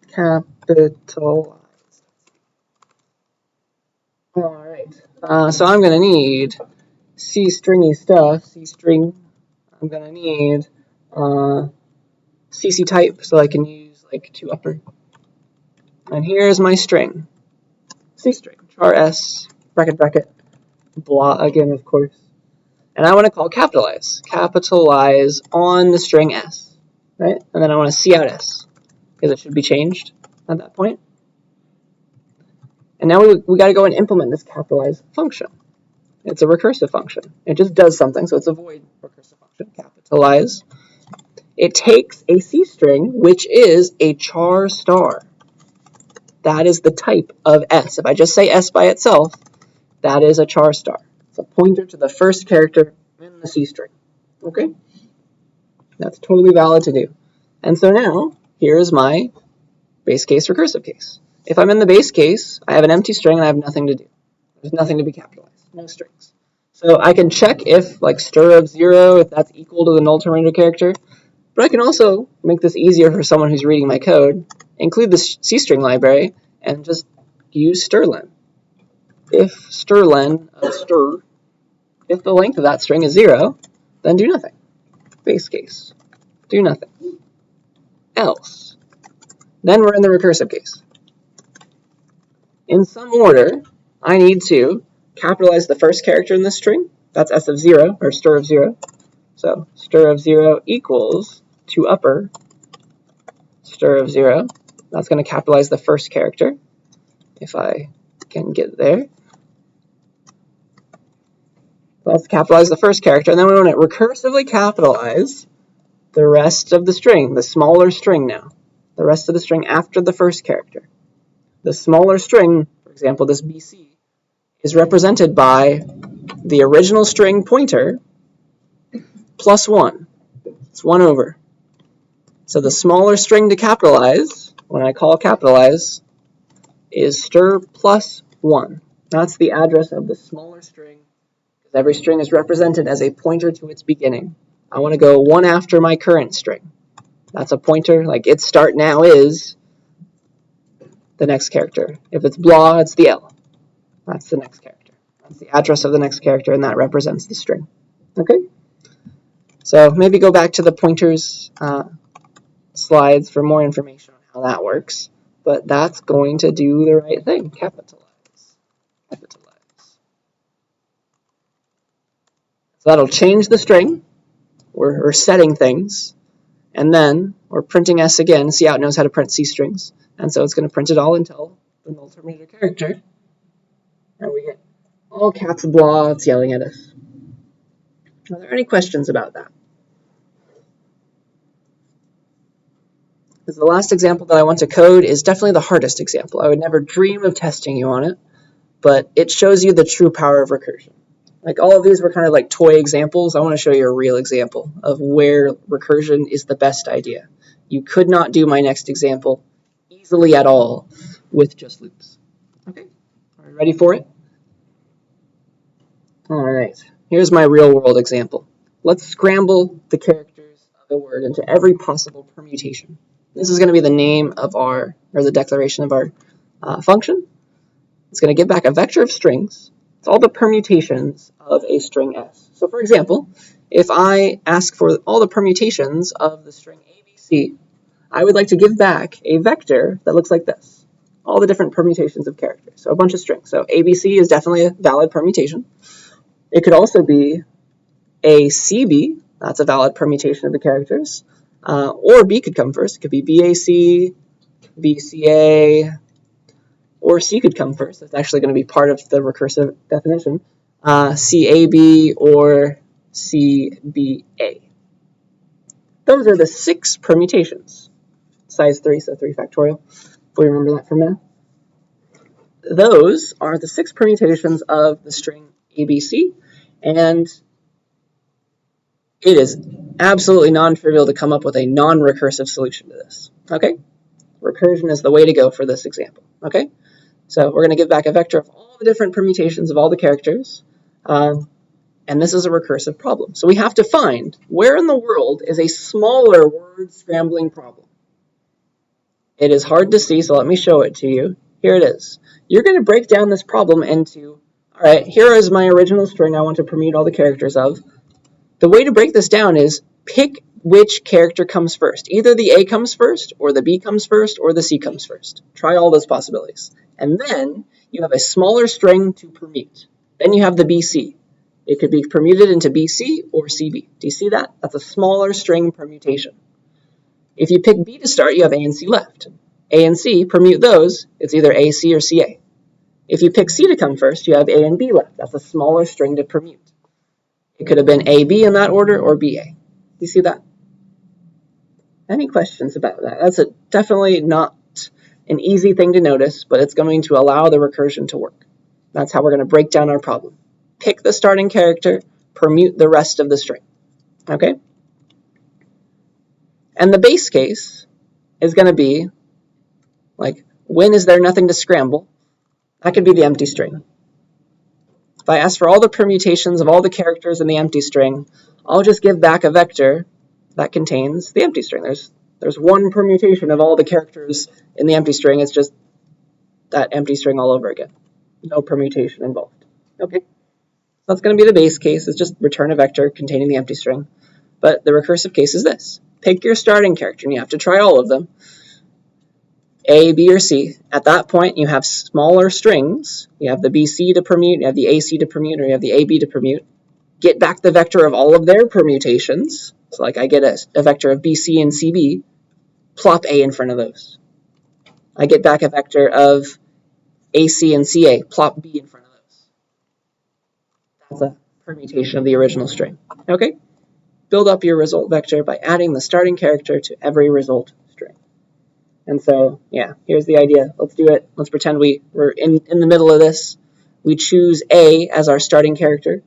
capitalize. Alright, so I'm going to need C stringy stuff, C string. I'm going to need CC type, so I can use like 2 upper. And here's my string. C string, char S, bracket, bracket, blah again, of course. And I want to call capitalize. Capitalize on the string S, right? And then I want to see out S, because it should be changed at that point. And now we got to go and implement this capitalize function. It's a recursive function. It just does something, so it's a void recursive function, capitalize. It takes a C string, which is a char star. That is the type of S. If I just say S by itself, that is a char star. It's a pointer to the first character in the C string. Okay? That's totally valid to do. And so now, here's my base case recursive case. If I'm in the base case, I have an empty string and I have nothing to do. There's nothing to be capitalized, no strings. So I can check if, like, stir of 0, if that's equal to the null terminator character. But I can also make this easier for someone who's reading my code, include the C string library, and just use strlen. If strlen of stir, if the length of that string is 0, then do nothing. Base case, do nothing. Else, then we're in the recursive case. In some order, I need to capitalize the first character in this string. That's S of 0, or stir of 0. So stir of 0 equals 2 upper stir of 0. That's going to capitalize the first character, if I can get there. Let's capitalize the first character, and then we want to recursively capitalize the rest of the string, the smaller string now. The rest of the string after the first character. The smaller string, for example, this BC, is represented by the original string pointer plus 1. It's 1 over. So the smaller string to capitalize, when I call capitalize, is stir plus 1. That's the address of the smaller string, because every string is represented as a pointer to its beginning. I want to go 1 after my current string. That's a pointer, like its start now is the next character. If it's blah, it's the L. That's the next character. That's the address of the next character, and that represents the string. Okay? So maybe go back to the pointers slides for more information on how that works. But that's going to do the right thing. Capitalize. Capitalize. So that'll change the string. We're setting things. And then we're printing S again. Cout knows how to print C strings. And so it's going to print it all until the null terminator character. And we get all caps blah, it's yelling at us. Are there any questions about that? Because the last example that I want to code is definitely the hardest example. I would never dream of testing you on it, but it shows you the true power of recursion. Like all of these were kind of like toy examples. I want to show you a real example of where recursion is the best idea. You could not do my next example easily at all with just loops. Okay. You ready for it? All right, here's my real world example. Let's scramble the characters of a word into every possible permutation. This is going to be the name of the declaration of our function. It's going to give back a vector of strings. It's all the permutations of a string S. So for example, if I ask for all the permutations of the string ABC, I would like to give back a vector that looks like this. All the different permutations of characters. So a bunch of strings. So ABC is definitely a valid permutation. It could also be a CB. That's a valid permutation of the characters. Or B could come first. It could be BAC, BCA, or C could come first. That's actually going to be part of the recursive definition. CAB or CBA. Those are the 6 permutations. Size 3, so 3 factorial, if we remember that from math. Those are the 6 permutations of the string ABC, and it is absolutely non-trivial to come up with a non-recursive solution to this. Okay? Recursion is the way to go for this example. Okay? So we're going to give back a vector of all the different permutations of all the characters, and this is a recursive problem. So we have to find where in the world is a smaller word scrambling problem. It is hard to see, so let me show it to you. Here it is. You're going to break down this problem into, all right, here is my original string I want to permute all the characters of. The way to break this down is pick which character comes first. Either the A comes first, or the B comes first, or the C comes first. Try all those possibilities. And then you have a smaller string to permute. Then you have the BC. It could be permuted into BC or CB. Do you see that? That's a smaller string permutation. If you pick B to start, you have A and C left. A and C, permute those, it's either AC or CA. If you pick C to come first, you have A and B left. That's a smaller string to permute. It could have been AB in that order or BA. Do you see that? Any questions about that? That's definitely not an easy thing to notice, but it's going to allow the recursion to work. That's how we're going to break down our problem. Pick the starting character, permute the rest of the string. Okay? And the base case is going to be, like, when is there nothing to scramble? That could be the empty string. If I ask for all the permutations of all the characters in the empty string, I'll just give back a vector that contains the empty string. There's one permutation of all the characters in the empty string. It's just that empty string all over again. No permutation involved. Okay? So that's going to be the base case. It's just return a vector containing the empty string. But the recursive case is this. Pick your starting character, and you have to try all of them. A, B, or C. At that point, you have smaller strings. You have the BC to permute, you have the AC to permute, or you have the AB to permute. Get back the vector of all of their permutations. So like I get a vector of BC and CB, plop A in front of those. I get back a vector of AC and CA, plop B in front of those. That's a permutation of the original string. Okay? Build up your result vector by adding the starting character to every result string. And so, yeah, here's the idea. Let's do it. Let's pretend we're in the middle of this. We choose A as our starting character.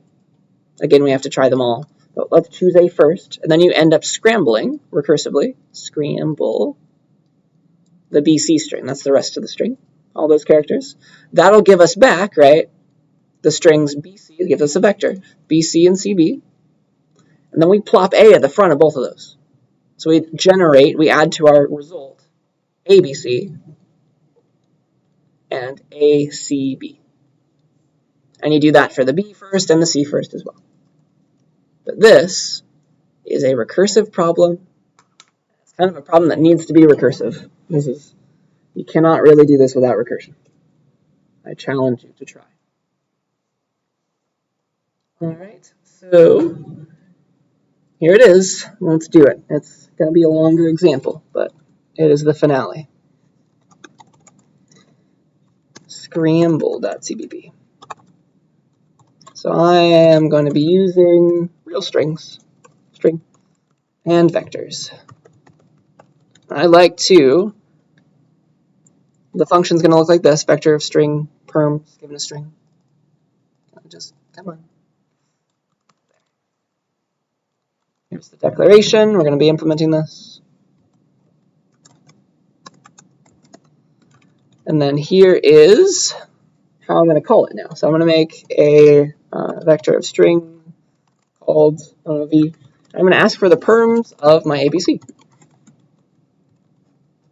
Again, we have to try them all. But let's choose A first. And then you end up scrambling, recursively. Scramble the BC string. That's the rest of the string. All those characters. That'll give us back, right, the strings BC. Gives us a vector. BC and CB. And then we plop A at the front of both of those. So we add to our result ABC and ACB. And you do that for the B first and the C first as well. But this is a recursive problem. It's kind of a problem that needs to be recursive. You cannot really do this without recursion. I challenge you to try. All right, so here it is. Let's do it. It's going to be a longer example, but it is the finale. Scramble.cbb. So I am going to be using real string, and vectors. I like to, the function's going to look like this, vector of string, perm, given a string. Just, come on. Here's the declaration. We're going to be implementing this. And then here is how I'm going to call it now. So I'm going to make a vector of string called v. I'm going to ask for the perms of my ABC.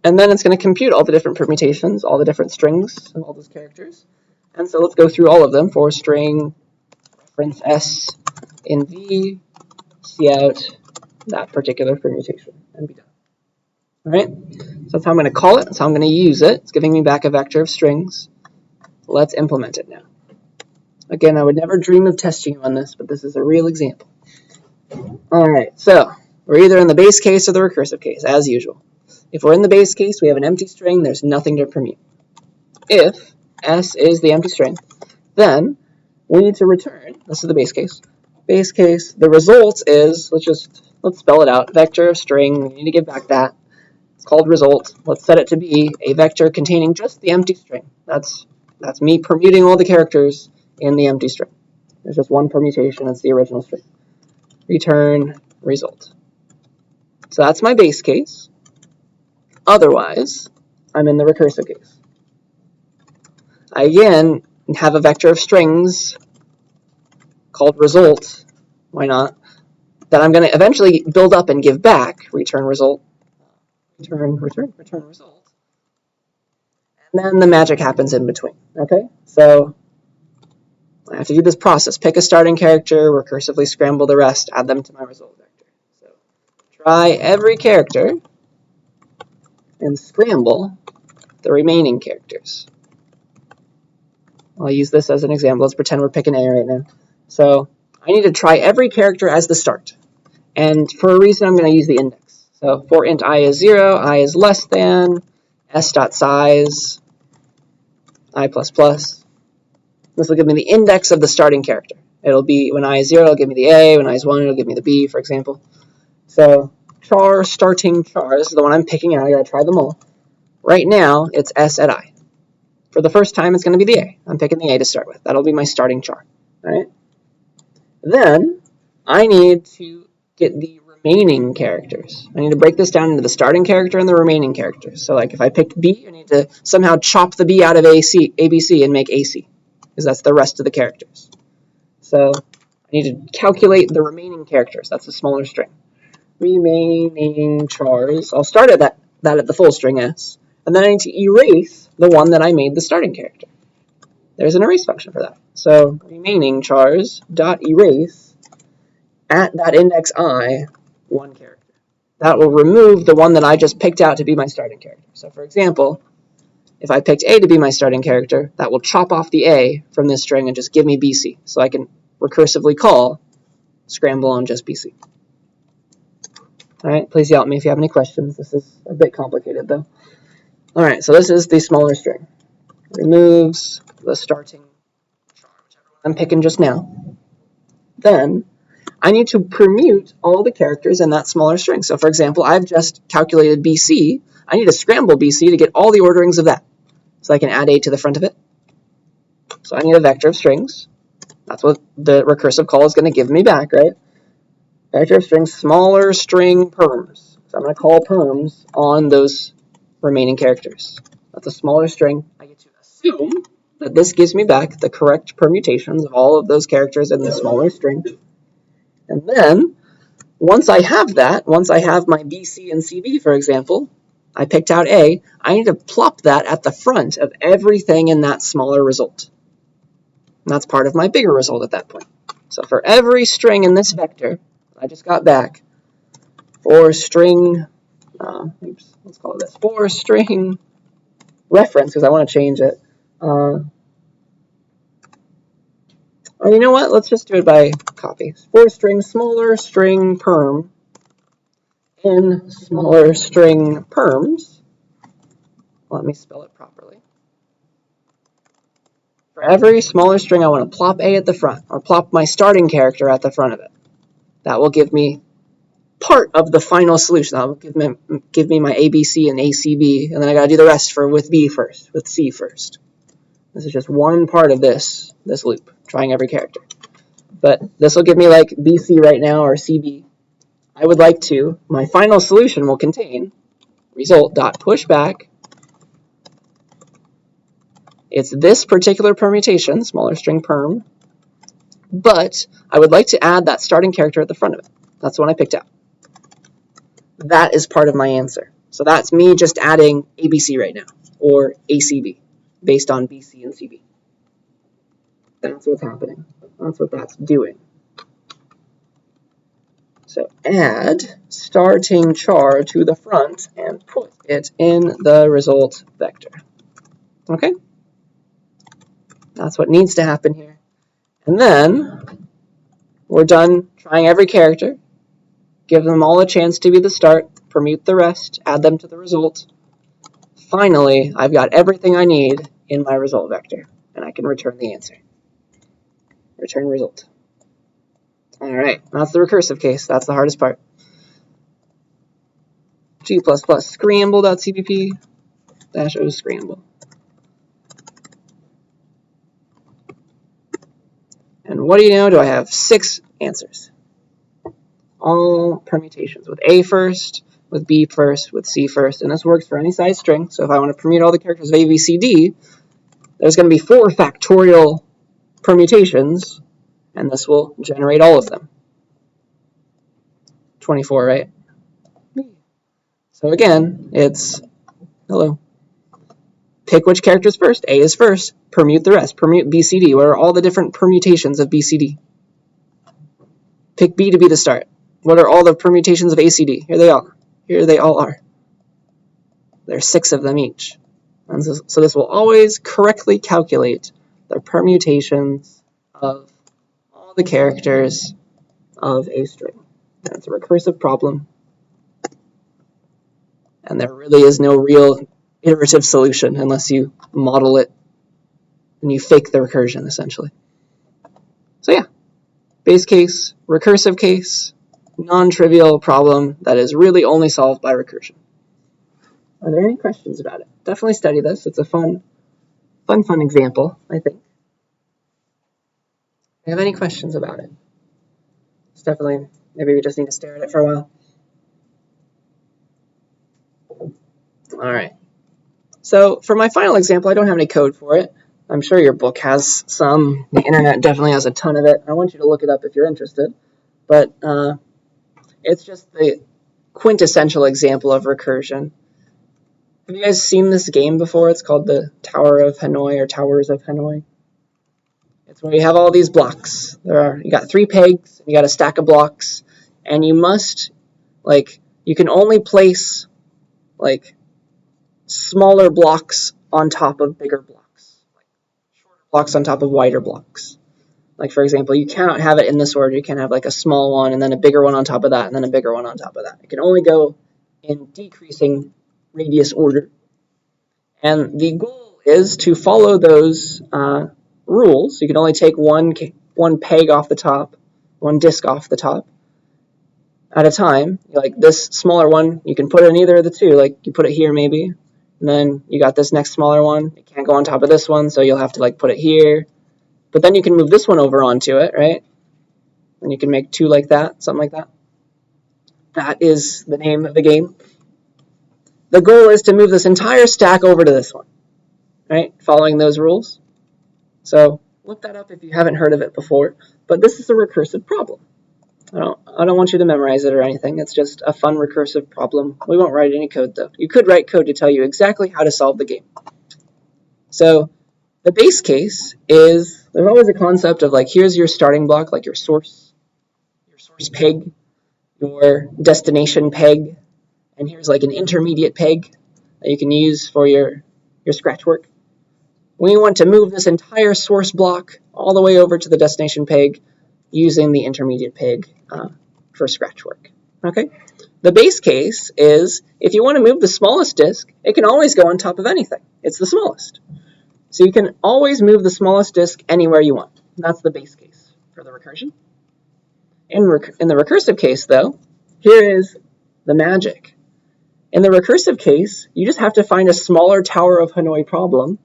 And then it's going to compute all the different permutations, all the different strings of all those characters. And so let's go through all of them for string reference s in v, see out that particular permutation, and be done. All right, so that's how I'm going to call it. That's how I'm going to use it. It's giving me back a vector of strings. Let's implement it now. Again, I would never dream of testing you on this, but this is a real example. All right, so we're either in the base case or the recursive case, as usual. If we're in the base case, we have an empty string. There's nothing to permute. If s is the empty string, then we need to return, this is the base case. Base case, the result is, let's spell it out, vector of string, we need to give back that. It's called result. Let's set it to be a vector containing just the empty string. That's me permuting all the characters in the empty string. There's just one permutation, it's the original string. Return result. So that's my base case. Otherwise, I'm in the recursive case. I again have a vector of strings called result, why not, that I'm going to eventually build up and give back, return result, return result. And then the magic happens in between, okay? So I have to do this process, pick a starting character, recursively scramble the rest, add them to my result vector. So try every character and scramble the remaining characters. I'll use this as an example. Let's pretend we're picking A right now. So I need to try every character as the start. And for a reason, I'm going to use the index. So for int I is 0, I is less than, s.size, I++. This will give me the index of the starting character. It'll be, when I is 0, it'll give me the A. When I is 1, it'll give me the B, for example. So char, starting char, this is the one I'm picking out. I got to try them all. Right now, it's s at I. For the first time, it's going to be the A. I'm picking the A to start with. That'll be my starting char. All right? Then I need to get the remaining characters. I need to break this down into the starting character and the remaining characters. So like if I picked B, I need to somehow chop the B out of ABC and make AC, because that's the rest of the characters. So I need to calculate the remaining characters. That's a smaller string. Remaining chars. I'll start at that at the full string s. And then I need to erase the one that I made the starting character. There's an erase function for that. So remaining chars dot erase at that index I one character. That will remove the one that I just picked out to be my starting character. So for example, if I picked A to be my starting character, that will chop off the A from this string and just give me BC. So I can recursively call scramble on just BC. All right, please yell at me if you have any questions. This is a bit complicated though. All right, so this is the smaller string. Removes the starting char, whichever one I'm picking just now. Then I need to permute all the characters in that smaller string. So for example, I've just calculated BC. I need to scramble BC to get all the orderings of that. So I can add A to the front of it. So I need a vector of strings. That's what the recursive call is going to give me back, right? Vector of strings, smaller string perms. So I'm going to call perms on those remaining characters. That's a smaller string. I get to assume that this gives me back the correct permutations of all of those characters in the smaller string. And then, once I have that, once I have my BC and CB, for example, I picked out A, I need to plop that at the front of everything in that smaller result. And that's part of my bigger result at that point. So for every string in this vector I just got back, for string, let's call it this, for string reference, because I want to change it. Or you know what? Let's just do it by copy. For string smaller string perm in smaller string perms. Let me spell it properly. For every smaller string, I want to plop A at the front, or plop my starting character at the front of it. That will give me part of the final solution. That will give me my ABC and ACB, and then I got to do the rest with B first, with C first. This is just one part of this loop, trying every character. But this will give me like BC right now, or CB. I would like to, my final solution will contain result.pushback It's this particular permutation, smaller string perm, but I would like to add that starting character at the front of it. That's the one I picked out. That is part of my answer. So that's me just adding ABC right now, or ACB, based on BC and CB. That's what's happening. That's what that's doing. So add starting char to the front and put it in the result vector. Okay? That's what needs to happen here. And then we're done trying every character. Give them all a chance to be the start, permute the rest, add them to the result. Finally, I've got everything I need in my result vector, and I can return the answer. Return result. All right, that's the recursive case. That's the hardest part. G++ scramble.cpp -o scramble. And what do you know? Do I have 6 answers? All permutations with A first, with B first, with C first, and this works for any size string. So if I want to permute all the characters of A, B, C, D, there's going to be 4 factorial permutations, and this will generate all of them. 24, right? So again, it's, hello. Pick which character is first. A is first. Permute the rest. Permute B, C, D. What are all the different permutations of B, C, D? Pick B to be the start. What are all the permutations of A, C, D? Here they are. Here they all are. There's 6 of them each. And so this will always correctly calculate the permutations of all the characters of a string. And it's a recursive problem. And there really is no real iterative solution unless you model it and you fake the recursion, essentially. So yeah, base case, recursive case, non-trivial problem that is really only solved by recursion. Are there any questions about it? Definitely study this. It's a fun example, I think. Do you have any questions about it? It's definitely, maybe we just need to stare at it for a while. All right. So for my final example, I don't have any code for it. I'm sure your book has some. The internet definitely has a ton of it. I want you to look it up if you're interested. But it's just the quintessential example of recursion. Have you guys seen this game before? It's called the Tower of Hanoi or Towers of Hanoi. It's where you have all these blocks. You got 3 pegs, you got a stack of blocks, and you must, you can only place, smaller blocks on top of bigger blocks. Shorter blocks on top of wider blocks. For example, you cannot have it in this order. You can't have a small one and then a bigger one on top of that and then a bigger one on top of that. It can only go in decreasing radius order. And the goal is to follow those rules. You can only take one peg off the top, one disc off the top at a time. This smaller one, you can put it in either of the two. You put it here maybe, and then you got this next smaller one. It can't go on top of this one, so you'll have to put it here. But then you can move this one over onto it, right? And you can make 2 like that, something like that. That is the name of the game. The goal is to move this entire stack over to this one, right? Following those rules. So look that up if you haven't heard of it before. But this is a recursive problem. I don't want you to memorize it or anything. It's just a fun recursive problem. We won't write any code, though. You could write code to tell you exactly how to solve the game. So the base case is, there's always a concept of here's your starting block, your source peg, your destination peg, and here's an intermediate peg that you can use for your scratch work. We want to move this entire source block all the way over to the destination peg using the intermediate peg for scratch work. Okay? The base case is, if you want to move the smallest disk, it can always go on top of anything. It's the smallest. So you can always move the smallest disk anywhere you want. That's the base case for the recursion. In the recursive case, though, here is the magic. In the recursive case, you just have to find a smaller Tower of Hanoi problem,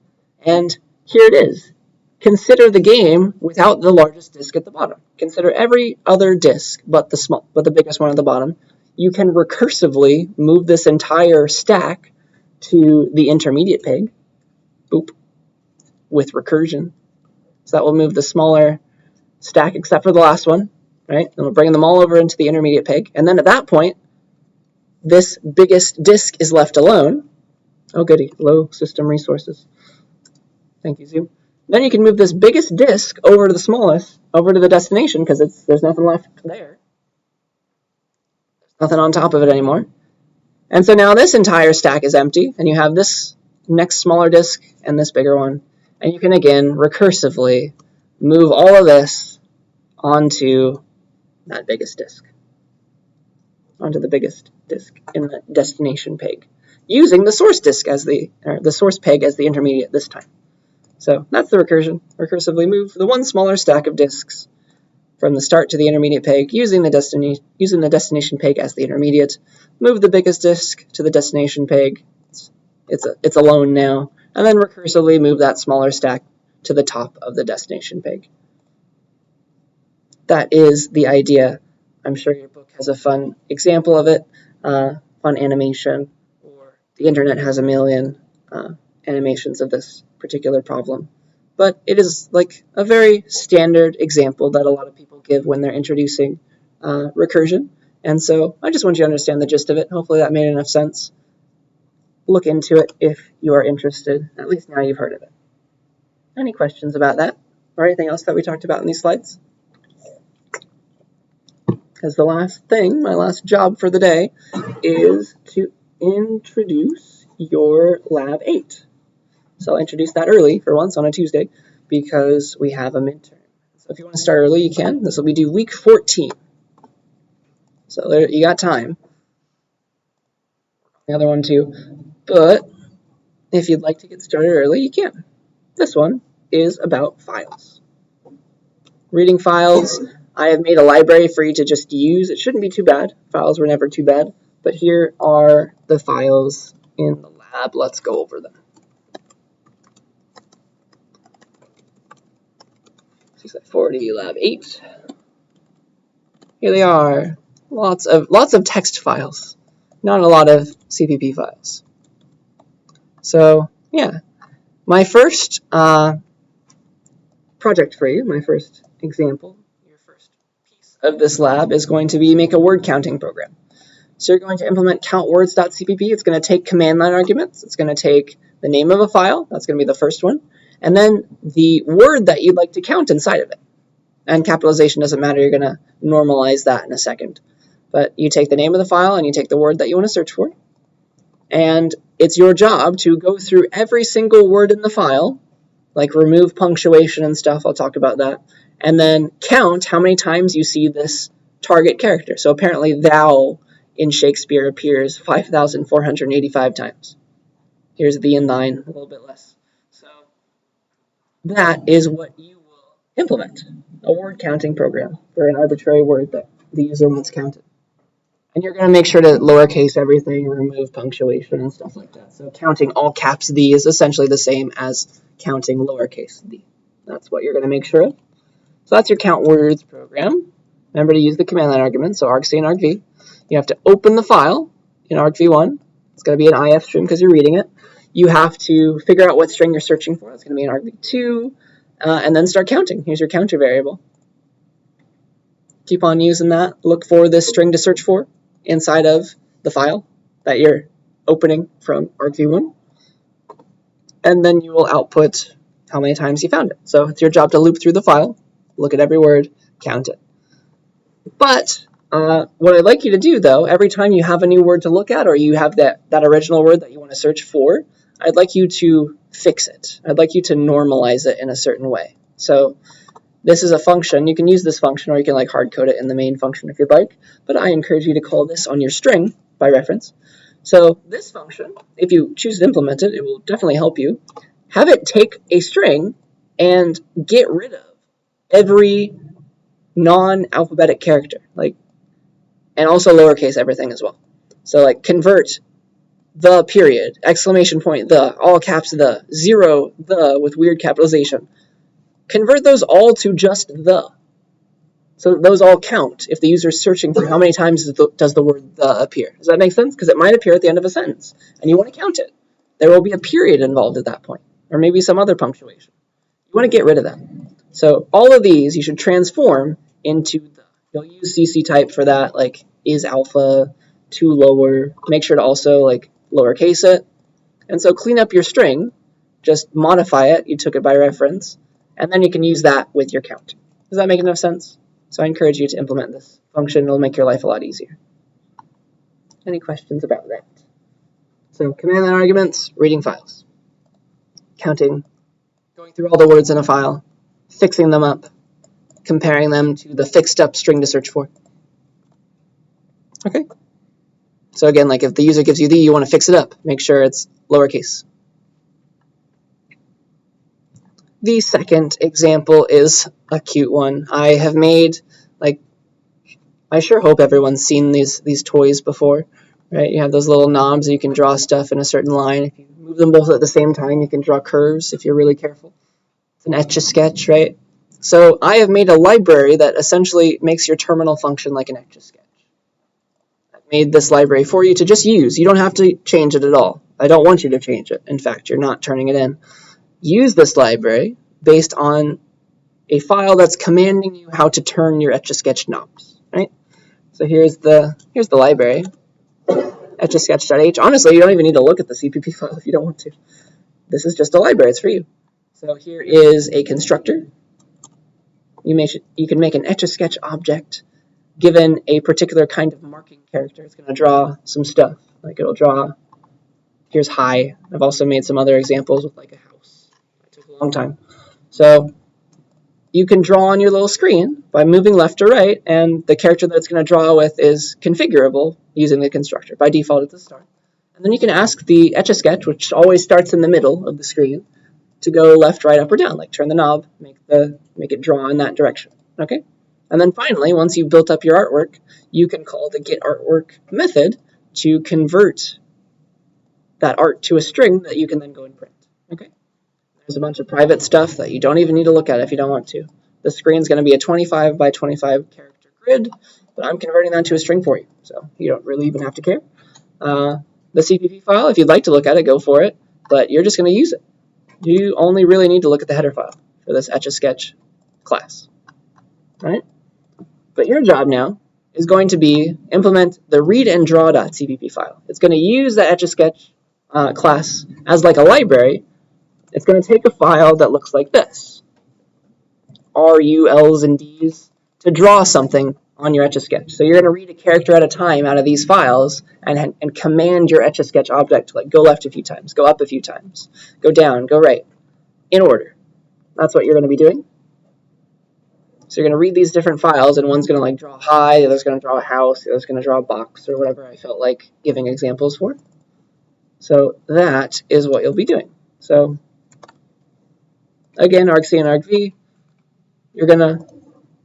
and here it is. Consider the game without the largest disk at the bottom. Consider every other disk but the biggest one at the bottom. You can recursively move this entire stack to the intermediate peg. Boop. with recursion. So that will move the smaller stack except for the last one, right? And we'll bring them all over into the intermediate peg. And then at that point, this biggest disk is left alone. Oh, goody, low system resources. Thank you, Zoom. Then you can move this biggest disk over to the smallest, over to the destination, because there's nothing left there. There's nothing on top of it anymore. And so now this entire stack is empty, and you have this next smaller disk and this bigger one. And you can, again, recursively move all of this onto that biggest disk, onto the biggest disk in the destination peg, using the source disk as the source peg as the intermediate this time. So that's the recursion. Recursively move the one smaller stack of disks from the start to the intermediate peg, using the destination peg as the intermediate. Move the biggest disk to the destination peg. It's alone now, and then recursively move that smaller stack to the top of the destination peg. That is the idea. I'm sure your book has a fun example of it, fun animation, or the internet has a million animations of this particular problem. But it is like a very standard example that a lot of people give when they're introducing recursion. And so I just want you to understand the gist of it. Hopefully that made enough sense. Look into it if you are interested. At least now you've heard of it. Any questions about that or anything else that we talked about in these slides? Because the last thing, my last job for the day, is to introduce your Lab 8. So I'll introduce that early for once on a Tuesday because we have a midterm. So if you want to start early, you can. This will be due week 14. So there, you got time. The other one too. But if you'd like to get started early, you can. This one is about files. Reading files. I have made a library for you to just use. It shouldn't be too bad. Files were never too bad. But here are the files in the lab. Let's go over them. CSCI 40 Lab 8. Here they are. Lots of text files. Not a lot of CPP files. So, yeah. My first project for you, my first example, your first piece of this lab is going to be make a word counting program. So you're going to implement countwords.cpp. It's going to take command line arguments. It's going to take the name of a file. That's going to be the first one. And then the word that you'd like to count inside of it. And capitalization doesn't matter. You're going to normalize that in a second. But you take the name of the file and you take the word that you want to search for. And it's your job to go through every single word in the file, like remove punctuation and stuff. I'll talk about that. And then count how many times you see this target character. So apparently thou in Shakespeare appears 5,485 times. Here's the in thine, a little bit less. So that is what you will implement, a word counting program for an arbitrary word that the user wants counted. And you're going to make sure to lowercase everything, remove punctuation and stuff like that. So counting all caps D is essentially the same as counting lowercase d. That's what you're going to make sure of. So that's your count words program. Remember to use the command line arguments, so argc and argv. You have to open the file in argv1. It's going to be an IF string because you're reading it. You have to figure out what string you're searching for. It's going to be an argv2, and then start counting. Here's your counter variable. Keep on using that. Look for this string to search for inside of the file that you're opening from argv1. And then you will output how many times you found it. So it's your job to loop through the file, look at every word, count it. But what I'd like you to do, though, every time you have a new word to look at or you have that original word that you want to search for, I'd like you to fix it. I'd like you to normalize it in a certain way. So this is a function. You can use this function or you can like hard code it in the main function if you'd like. But I encourage you to call this on your string by reference. So this function, if you choose to implement it, it will definitely help you. Have it take a string and get rid of every non-alphabetic character, and also lowercase everything as well. So like convert the period, exclamation point the, all caps the, zero the with weird capitalization. Convert those all to just the. So those all count if the user is searching for how many times does the word the appear. Does that make sense? Because it might appear at the end of a sentence, and you want to count it. There will be a period involved at that point, or maybe some other punctuation. want to get rid of them. So all of these you should transform into the. You'll use CC type for that, like is alpha too lower. Make sure to also like lowercase it. And so clean up your string, just modify it. You took it by reference, and then you can use that with your count. Does that make enough sense? So I encourage you to implement this function. It'll make your life a lot easier. Any questions about that? So command line arguments, reading files, counting, going through all the words in a file, fixing them up, comparing them to the fixed up string to search for. Okay. So again, like if the user gives you the, you want to fix it up. Make sure it's lowercase. The second example is a cute one. I have made, like, I sure hope everyone's seen these toys before, right? You have those little knobs you can draw stuff in a certain line. If you move them both at the same time, you can draw curves if you're really careful. It's an Etch-a-Sketch, right? So I have made a library that essentially makes your terminal function like an Etch-a-Sketch. I've made this library for you to just use. You don't have to change it at all. I don't want you to change it. In fact, you're not turning it in. Use this library based on a file that's commanding you how to turn your Etch-a-Sketch knobs, right? So here's the library, etch-a-sketch.h. Honestly, you don't even need to look at the CPP file if you don't want to. This is just a library. It's for you. So here is a constructor. You can make an Etch-a-Sketch object given a particular kind of marking character. It's going to draw some stuff. Like it'll draw, here's hi. I've also made some other examples with like a house. It took a long time. So you can draw on your little screen by moving left or right, and the character that it's going to draw with is configurable using the constructor. By default, it's a star. And then you can ask the Etch-a-Sketch, which always starts in the middle of the screen, to go left, right, up, or down. Like turn the knob, make it draw in that direction. Okay? And then finally, once you've built up your artwork, you can call the getArtwork method to convert that art to a string that you can then go and print. Okay? There's a bunch of private stuff that you don't even need to look at if you don't want to. The screen's going to be a 25 by 25 character grid, but I'm converting that to a string for you, so you don't really even have to care. The CPP file, if you'd like to look at it, go for it, but you're just going to use it. You only really need to look at the header file for this Etch-a-Sketch class, right? But your job now is going to be implement the read and draw.cpp file. It's going to use the Etch-a-Sketch class as like a library. It's going to take a file that looks like this, R, U, L's, and D's, to draw something on your Etch-a-Sketch. So you're going to read a character at a time out of these files and command your Etch-a-Sketch object to like go left a few times, go up a few times, go down, go right, in order. That's what you're going to be doing. So you're going to read these different files, and one's going to like draw hi, the other's going to draw a house, the other's going to draw a box, or whatever I felt like giving examples for. So that is what you'll be doing. So again, argc and argv, you're going to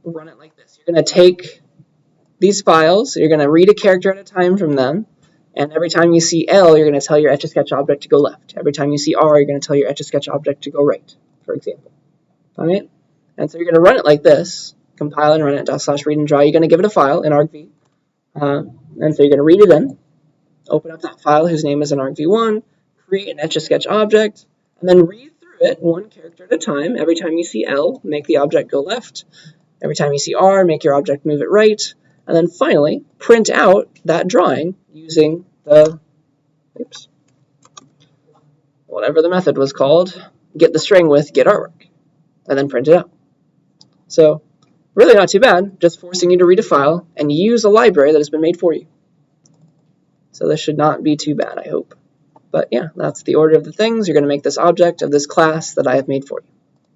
run it like this. You're going to take these files, you're going to read a character at a time from them, and every time you see L, you're going to tell your Etch-a-Sketch object to go left. Every time you see R, you're going to tell your Etch-a-Sketch object to go right, for example. All right? And so you're going to run it like this, compile and run it, /read and draw. You're going to give it a file in argv, and so you're going to read it in, open up that file whose name is in argv1, create an Etch-a-Sketch object, and then read through it one character at a time. Every time you see L, make the object go left. Every time you see R, make your object move it right. And then finally, print out that drawing using the, whatever the method was called, get the string with getArtwork, and then print it out. So really not too bad, just forcing you to read a file and use a library that has been made for you. So this should not be too bad, I hope. But yeah, that's the order of the things. You're going to make this object of this class that I have made for you.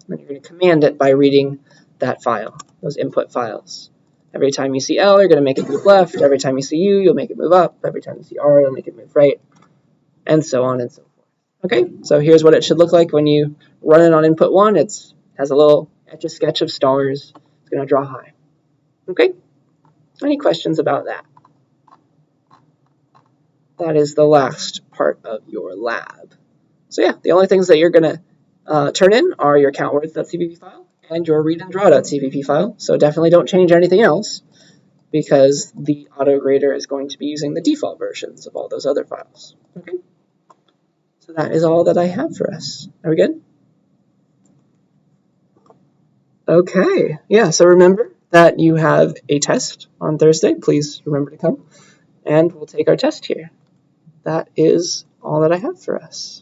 And then you're going to command it by reading that file, those input files. Every time you see L, you're going to make it move left. Every time you see U, you'll make it move up. Every time you see R, you'll make it move right, and so on and so forth. Okay, so here's what it should look like when you run it on input 1. It has a little Etch-a-Sketch of stars. It's going to draw hi. Okay, any questions about that? That is the last part of your lab. So yeah, the only things that you're going to turn in are your countwords.cpp file and your read and draw.cpp file. So definitely don't change anything else, because the autograder is going to be using the default versions of all those other files. Okay, so that is all that I have for us. Are we good? Okay, yeah, so remember that you have a test on Thursday. Please remember to come, and we'll take our test here. That is all that I have for us.